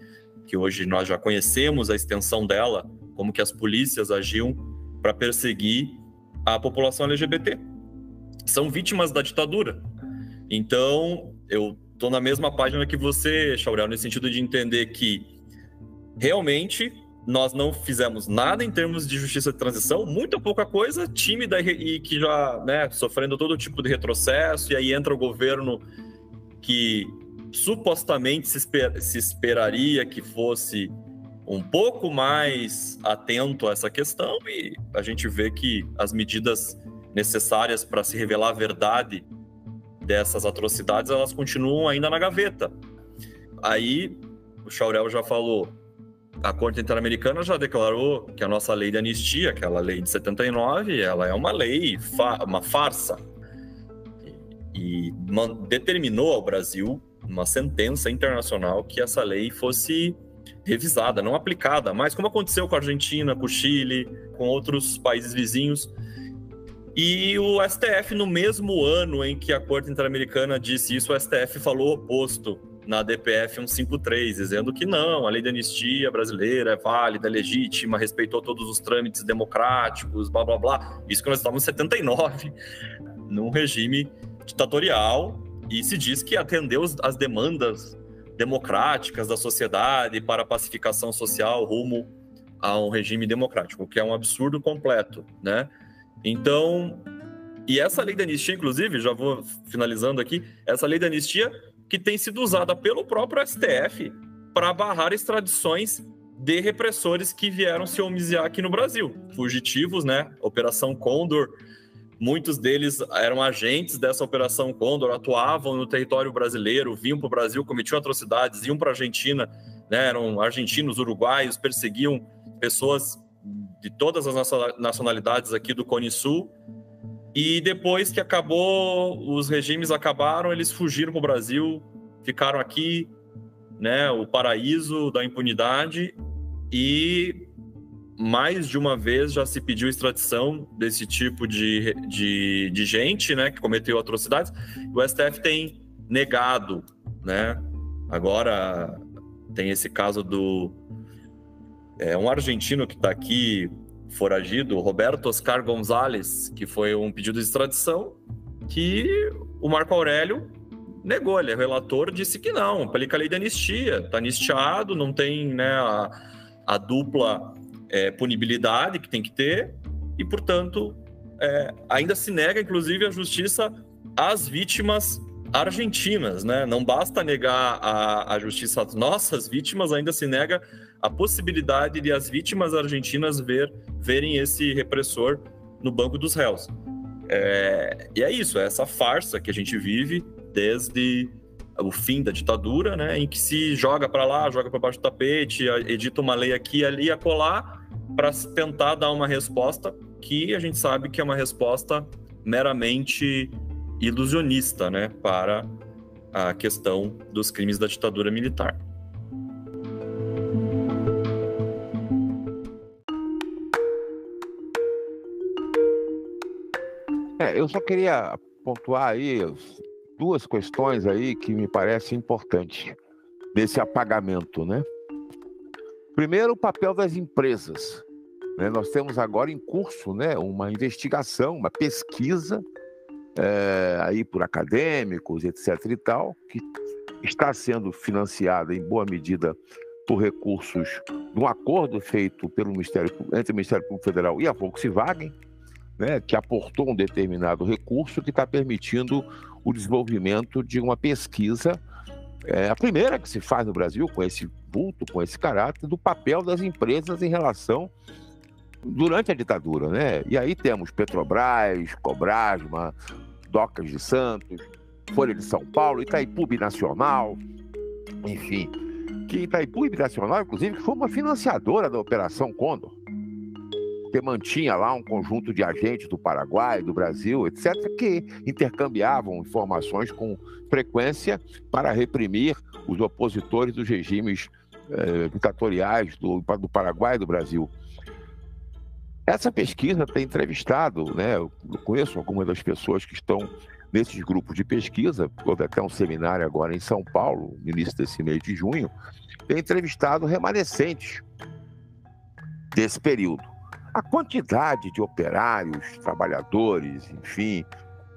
Speaker 2: hoje nós já conhecemos a extensão dela, como que as polícias agiam para perseguir a população LGBT. São vítimas da ditadura. Então, eu estou na mesma página que você, Chaurel, nesse sentido de entender que realmente nós não fizemos nada em termos de justiça de transição, muito pouca coisa, tímida e que já, né, sofrendo todo tipo de retrocesso, e aí entra o governo que supostamente se esperaria que fosse um pouco mais atento a essa questão, e a gente vê que as medidas necessárias para se revelar a verdade dessas atrocidades, elas continuam ainda na gaveta. Aí, o Chaurel já falou, a Corte Interamericana já declarou que a nossa lei de anistia, aquela lei de 79, ela é uma lei, uma farsa, e determinou ao Brasil uma sentença internacional que essa lei fosse revisada, não aplicada, mas como aconteceu com a Argentina, com o Chile, com outros países vizinhos. E o STF, no mesmo ano em que a Corte Interamericana disse isso, o STF falou o oposto na DPF 153, dizendo que não, a lei de anistia brasileira é válida, é legítima, respeitou todos os trâmites democráticos, blá, blá, blá. Isso que nós estávamos em 79, num regime ditatorial, e se diz que atendeu às demandas democráticas da sociedade para a pacificação social rumo a um regime democrático, o que é um absurdo completo, né? Então, e essa lei de anistia, inclusive, já vou finalizando aqui, essa lei de anistia que tem sido usada pelo próprio STF para barrar extradições de repressores que vieram se homiziar aqui no Brasil, fugitivos, né? Operação Condor, muitos deles eram agentes dessa Operação Condor, atuavam no território brasileiro, vinham para o Brasil, cometiam atrocidades, iam para a Argentina, né? Eram argentinos, uruguaios, perseguiam pessoas de todas as nacionalidades aqui do Cone Sul, E depois que os regimes acabaram, eles fugiram para o Brasil, ficaram aqui, né, o paraíso da impunidade, e mais de uma vez já se pediu extradição desse tipo de gente, né, que cometeu atrocidades. O STF tem negado, né? Agora tem esse caso um argentino que está aqui foragido, Roberto Oscar González, que foi um pedido de extradição que o Marco Aurélio negou. Ele é relator, disse que não, aplica a lei de anistia, está anistiado, não tem, né, a dupla punibilidade que tem que ter, e, portanto, ainda se nega, inclusive, a justiça às vítimas argentinas, né? Não basta negar a justiça às nossas vítimas, ainda se nega a possibilidade de as vítimas argentinas verem esse repressor no banco dos réus. E é isso, é essa farsa que a gente vive desde o fim da ditadura, né, em que se joga para lá, joga para baixo do tapete, edita uma lei aqui, ali, acolá, para tentar dar uma resposta que a gente sabe que é uma resposta meramente ilusionista, né, para a questão dos crimes da ditadura militar.
Speaker 3: Eu só queria pontuar aí duas questões aí que me parecem importantes desse apagamento, né? Primeiro, o papel das empresas, né? Nós temos agora em curso, né, uma investigação, uma pesquisa aí por acadêmicos, etc. e tal, que está sendo financiada em boa medida por recursos de um acordo feito entre o Ministério Público Federal e a Volkswagen, né, que aportou um determinado recurso que está permitindo o desenvolvimento de uma pesquisa, a primeira que se faz no Brasil, com esse vulto, com esse caráter, do papel das empresas em relação durante a ditadura, né? E aí temos Petrobras, Cobrasma, Docas de Santos, Folha de São Paulo, Itaipu Binacional, enfim. Que Itaipu Binacional, inclusive, foi uma financiadora da Operação Condor, que mantinha lá um conjunto de agentes do Paraguai, do Brasil, etc., que intercambiavam informações com frequência para reprimir os opositores dos regimes ditatoriais do Paraguai e do Brasil. Essa pesquisa tem entrevistado, né, eu conheço algumas das pessoas que estão nesses grupos de pesquisa, houve até um seminário agora em São Paulo, no início desse mês de junho, tem entrevistado remanescentes desse período. A quantidade de operários, trabalhadores, enfim,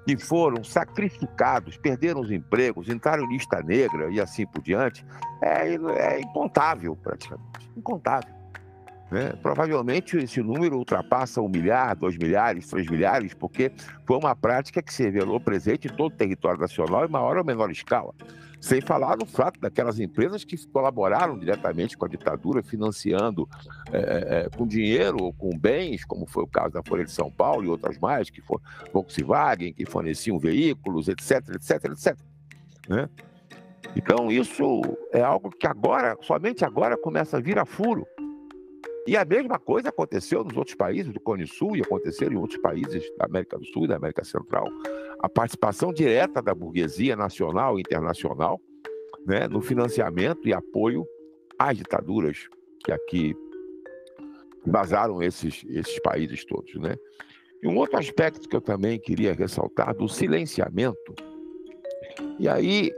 Speaker 3: que foram sacrificados, perderam os empregos, entraram em lista negra e assim por diante, é incontável praticamente, incontável. Né? Provavelmente esse número ultrapassa 1 milhar, 2 milhares, 3 milhares, porque foi uma prática que se revelou presente em todo o território nacional em maior ou menor escala. Sem falar no fato daquelas empresas que colaboraram diretamente com a ditadura, financiando com dinheiro ou com bens, como foi o caso da Folha de São Paulo e outras mais, que foi Volkswagen, que forneciam veículos, etc, etc, etc. Né? Então isso é algo que agora, somente agora, começa a vir a furo. E a mesma coisa aconteceu nos outros países do Cone Sul e aconteceu em outros países da América do Sul e da América Central. A participação direta da burguesia nacional e internacional, né, no financiamento e apoio às ditaduras que aqui basaram esses países todos, né? E um outro aspecto que eu também queria ressaltar do silenciamento, e aí,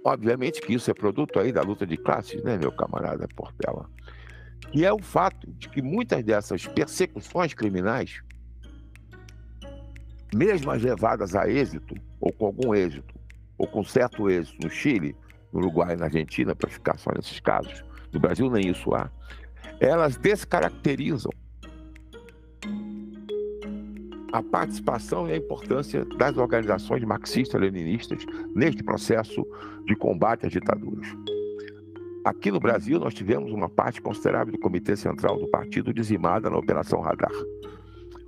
Speaker 3: obviamente que isso é produto aí da luta de classes, né, meu camarada Portela? E é o fato de que muitas dessas persecuções criminais, mesmo as levadas a êxito, ou com algum êxito, ou com certo êxito no Chile, no Uruguai e na Argentina, para ficar só nesses casos, no Brasil nem isso há, elas descaracterizam a participação e a importância das organizações marxistas-leninistas neste processo de combate às ditaduras. Aqui no Brasil, nós tivemos uma parte considerável do Comitê Central do Partido dizimada na Operação Radar.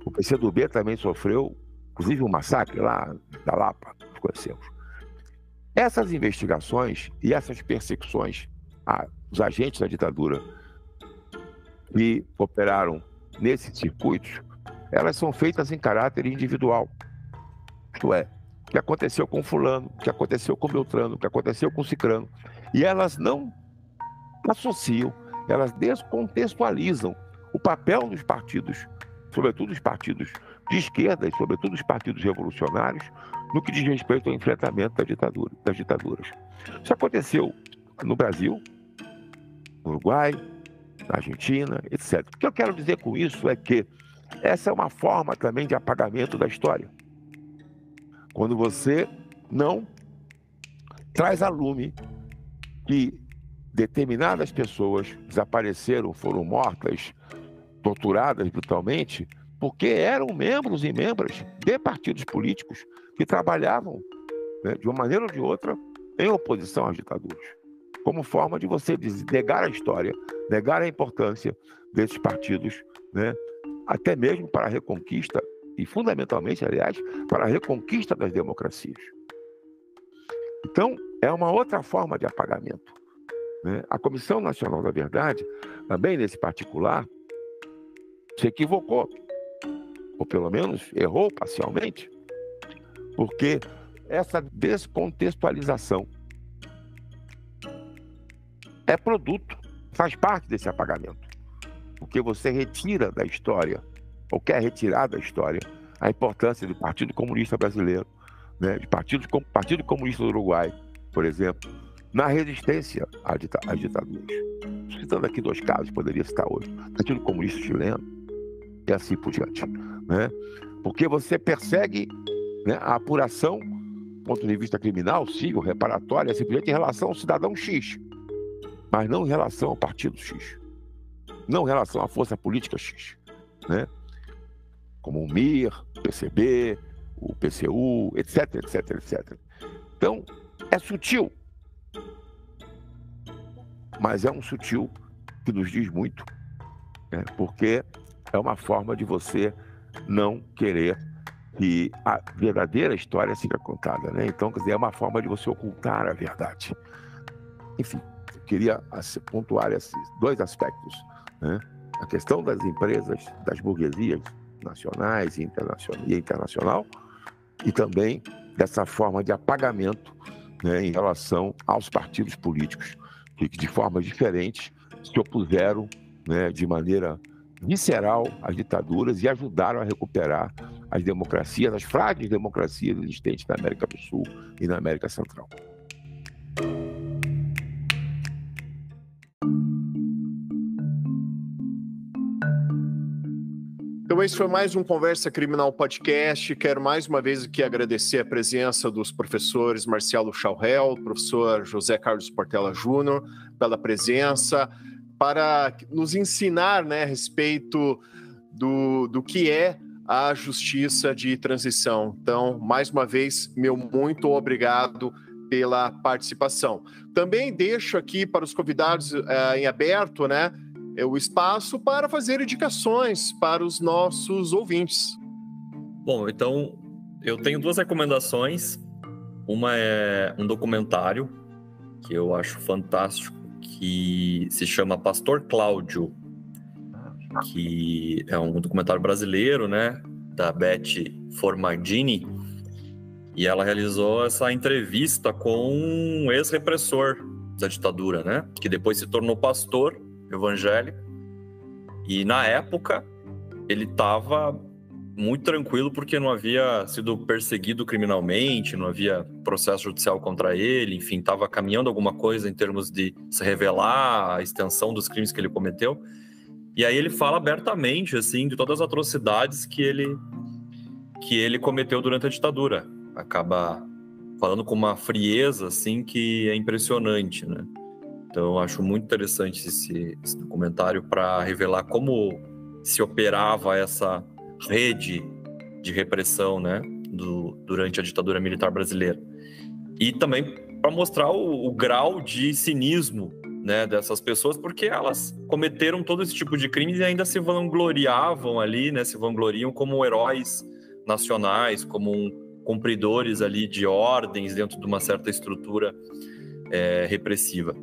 Speaker 3: O PCdoB também sofreu, inclusive, um massacre lá da Lapa, nós conhecemos. Essas investigações e essas persecuções aos agentes da ditadura que operaram nesses circuitos, elas são feitas em caráter individual. Isto é, o que aconteceu com fulano, o que aconteceu com Beltrano, o que aconteceu com Cicrano. E elas não associam, elas descontextualizam o papel dos partidos, sobretudo os partidos de esquerda e sobretudo os partidos revolucionários, no que diz respeito ao enfrentamento das ditaduras. Isso aconteceu no Brasil, no Uruguai, na Argentina, etc. O que eu quero dizer com isso é que essa é uma forma também de apagamento da história. Quando você não traz a lume que determinadas pessoas desapareceram, foram mortas, torturadas brutalmente, porque eram membros e membras de partidos políticos que trabalhavam, né, de uma maneira ou de outra, em oposição às ditaduras. Como forma de você negar a história, negar a importância desses partidos, né, até mesmo para a reconquista, e fundamentalmente, aliás, para a reconquista das democracias. Então, é uma outra forma de apagamento, né? A Comissão Nacional da Verdade, também nesse particular, se equivocou, ou pelo menos errou parcialmente, porque essa descontextualização é produto, faz parte desse apagamento, porque você retira da história, ou quer retirar da história, a importância do Partido Comunista Brasileiro, né, do Partido Comunista do Uruguai, por exemplo, na resistência às ditaduras. Citando aqui 2 casos, poderia citar outro. Partido Comunista Chileno, e assim por diante, né? Porque você persegue, né, a apuração, do ponto de vista criminal, civil, reparatória, assim por diante, em relação ao cidadão X, mas não em relação ao partido X, não em relação à força política X, né? Como o MIR, o PCB, o PCU, etc, etc, etc. Então, é sutil, mas é um sutil que nos diz muito, né? Porque é uma forma de você não querer que a verdadeira história seja contada, né? Então, quer dizer, é uma forma de você ocultar a verdade. Enfim, eu queria pontuar esses 2 aspectos, né? A questão das empresas, das burguesias nacionais e internacional, e também dessa forma de apagamento, né, em relação aos partidos políticos, que de formas diferentes se opuseram, né, de maneira visceral às ditaduras e ajudaram a recuperar as democracias, as frágeis democracias existentes na América do Sul e na América Central.
Speaker 1: Então, esse foi mais um Conversa Criminal Podcast. Quero mais uma vez aqui agradecer a presença dos professores Marcelo Chaurel, professor José Carlos Portela Júnior, pela presença, para nos ensinar, né, a respeito do que é a justiça de transição. Então, mais uma vez, meu muito obrigado pela participação. Também deixo aqui para os convidados em aberto, né, o espaço para fazer indicações para os nossos ouvintes.
Speaker 2: Bom, então eu tenho 2 recomendações. Uma é um documentário que eu acho fantástico, que se chama Pastor Cláudio, que é um documentário brasileiro, né, da Beth Formagini, e ela realizou essa entrevista com um ex-repressor da ditadura, né, que depois se tornou pastor evangélico, e na época ele estava muito tranquilo porque não havia sido perseguido criminalmente, não havia processo judicial contra ele, enfim, estava caminhando alguma coisa em termos de se revelar a extensão dos crimes que ele cometeu. E aí ele fala abertamente, assim, de todas as atrocidades que ele cometeu durante a ditadura. Acaba falando com uma frieza, assim, que é impressionante, né? Então, eu acho muito interessante esse documentário para revelar como se operava essa rede de repressão, né, durante a ditadura militar brasileira. E também para mostrar o grau de cinismo, né, dessas pessoas, porque elas cometeram todo esse tipo de crimes e ainda se vangloriavam ali, né, se vangloriam como heróis nacionais, como cumpridores ali de ordens dentro de uma certa estrutura repressiva.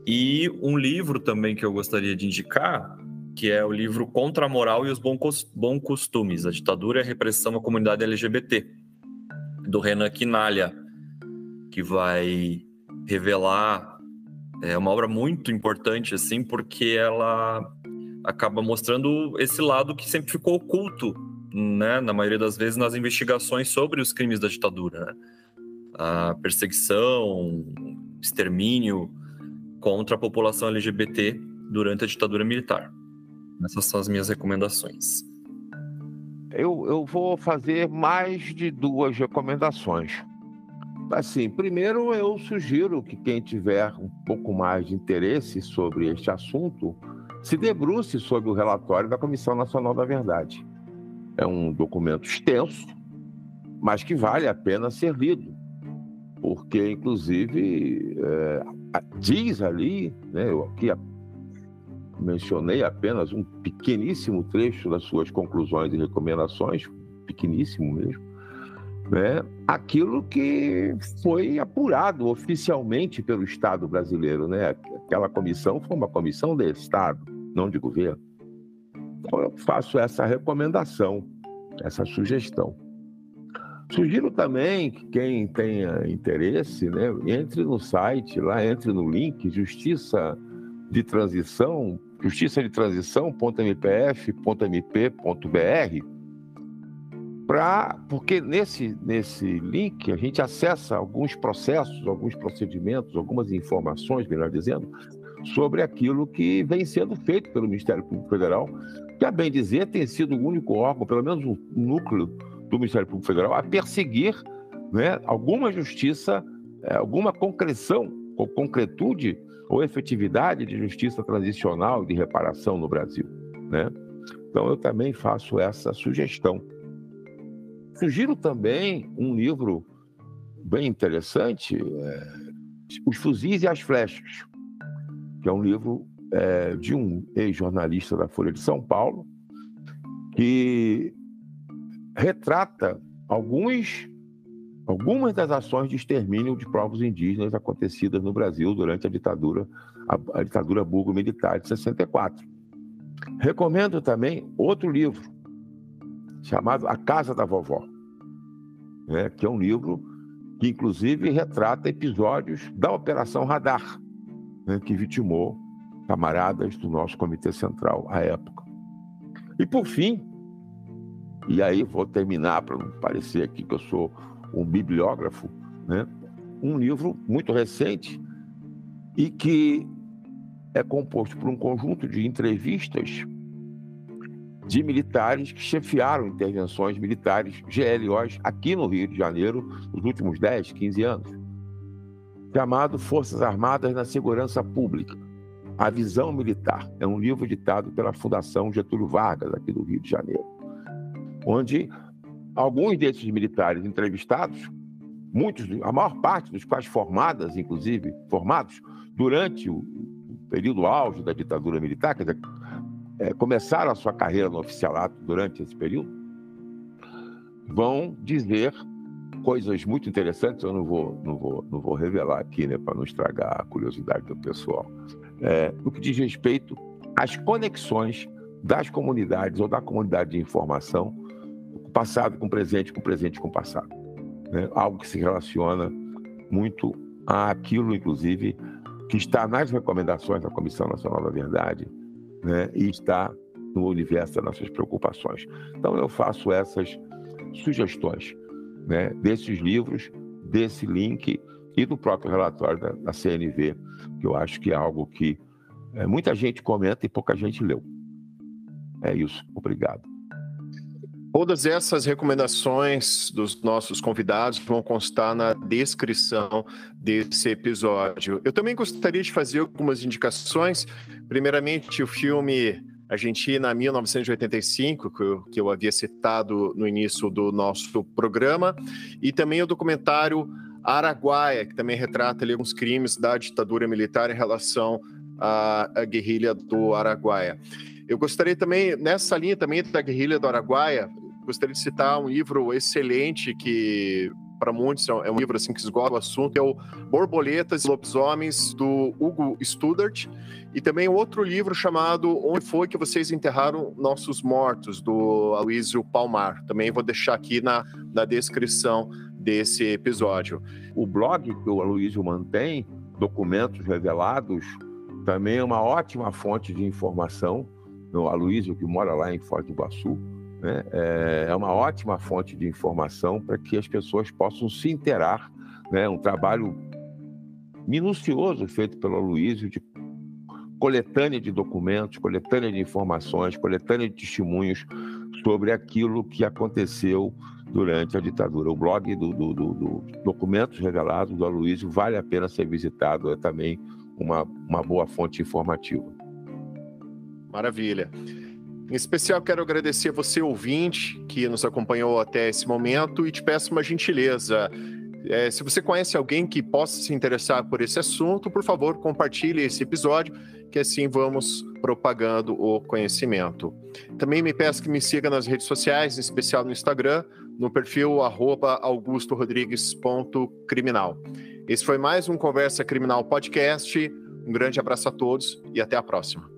Speaker 2: E um livro também que eu gostaria de indicar, que é o livro Contra a Moral e os Bons Costumes, a ditadura e a repressão à comunidade LGBT, do Renan Quinalha, que vai revelar uma obra muito importante, assim, porque ela acaba mostrando esse lado que sempre ficou oculto, né, na maioria das vezes, nas investigações sobre os crimes da ditadura, né? A perseguição, extermínio contra a população LGBT durante a ditadura militar. Essas são as minhas recomendações.
Speaker 3: Eu vou fazer mais de 2 recomendações. Assim, primeiro eu sugiro que quem tiver um pouco mais de interesse sobre este assunto se debruce sobre o relatório da Comissão Nacional da Verdade. É um documento extenso, mas que vale a pena ser lido, porque, inclusive, diz ali, né, eu aqui mencionei apenas um pequeníssimo trecho das suas conclusões e recomendações, pequeníssimo mesmo, né, aquilo que foi apurado oficialmente pelo Estado brasileiro, né? Aquela comissão foi uma comissão de Estado, não de governo. Então eu faço essa recomendação, essa sugestão. Sugiro também que quem tenha interesse, né, entre no site, lá entre no link justiçadetransição.mpf.mp.br, porque nesse link a gente acessa alguns processos, alguns procedimentos, algumas informações, melhor dizendo, sobre aquilo que vem sendo feito pelo Ministério Público Federal, que, a bem dizer, tem sido o único órgão, pelo menos um núcleo do Ministério Público Federal, a perseguir, né, alguma justiça, alguma concreção, ou concretude, ou efetividade de justiça transicional e de reparação no Brasil, né? Então eu também faço essa sugestão. Sugiro também um livro bem interessante, Os Fuzis e as Flechas, que é um livro de um ex-jornalista da Folha de São Paulo, que retrata algumas das ações de extermínio de povos indígenas acontecidas no Brasil durante a ditadura búlgaro-militar de 64. Recomendo também outro livro, chamado A Casa da Vovó, né, que é um livro que, inclusive, retrata episódios da Operação Radar, né, que vitimou camaradas do nosso Comitê Central à época. E, por fim, e aí vou terminar para não parecer aqui que eu sou um bibliógrafo, né, um livro muito recente e que é composto por um conjunto de entrevistas de militares que chefiaram intervenções militares, GLOs, aqui no Rio de Janeiro, nos últimos 10, 15 anos, chamado Forças Armadas na Segurança Pública, A Visão Militar. É um livro editado pela Fundação Getúlio Vargas, aqui do Rio de Janeiro, onde alguns desses militares entrevistados, a maior parte dos quais formados durante o período auge da ditadura militar, quer dizer, começaram a sua carreira no oficialato durante esse período, vão dizer coisas muito interessantes. Eu não vou revelar aqui, né, para não estragar a curiosidade do pessoal, no que diz respeito às conexões das comunidades ou da comunidade de informação, com o passado com o presente, com o presente com o passado, né? Algo que se relaciona muito àquilo, inclusive, que está nas recomendações da Comissão Nacional da Verdade, né, e está no universo das nossas preocupações. Então eu faço essas sugestões, né, desses livros, desse link e do próprio relatório da CNV, que eu acho que é algo que muita gente comenta e pouca gente leu. É isso. Obrigado.
Speaker 1: Todas essas recomendações dos nossos convidados vão constar na descrição desse episódio. Eu também gostaria de fazer algumas indicações. Primeiramente, o filme Argentina 1985, que eu havia citado no início do nosso programa, e também o documentário Araguaia, que também retrata ali alguns crimes da ditadura militar em relação à guerrilha do Araguaia. Eu gostaria também, nessa linha também da guerrilha do Araguaia, gostaria de citar um livro excelente que, para muitos, é um livro assim, que esgota o assunto, é o Borboletas e Lobisomens, do Hugo Studart, e também outro livro chamado Onde Foi Que Vocês Enterraram Nossos Mortos, do Aloysio Palmar. Também vou deixar aqui na descrição desse episódio.
Speaker 3: O blog que o Aloysio mantém, Documentos Revelados, também é uma ótima fonte de informação. O Aloysio, que mora lá em Foz do Iguaçu, né, é uma ótima fonte de informação para que as pessoas possam se inteirar, né, um trabalho minucioso feito pelo Aloysio de coletânea de documentos, coletânea de informações, coletânea de testemunhos sobre aquilo que aconteceu durante a ditadura. O blog do Documentos Revelados do Aloysio vale a pena ser visitado, é também uma boa fonte informativa.
Speaker 1: Maravilha. Em especial, quero agradecer a você, ouvinte, que nos acompanhou até esse momento, e te peço uma gentileza. Se você conhece alguém que possa se interessar por esse assunto, por favor, compartilhe esse episódio, que assim vamos propagando o conhecimento. Também me peço que me siga nas redes sociais, em especial no Instagram, no perfil @augustorodrigues.criminal. Esse foi mais um Conversa Criminal Podcast. Um grande abraço a todos e até a próxima.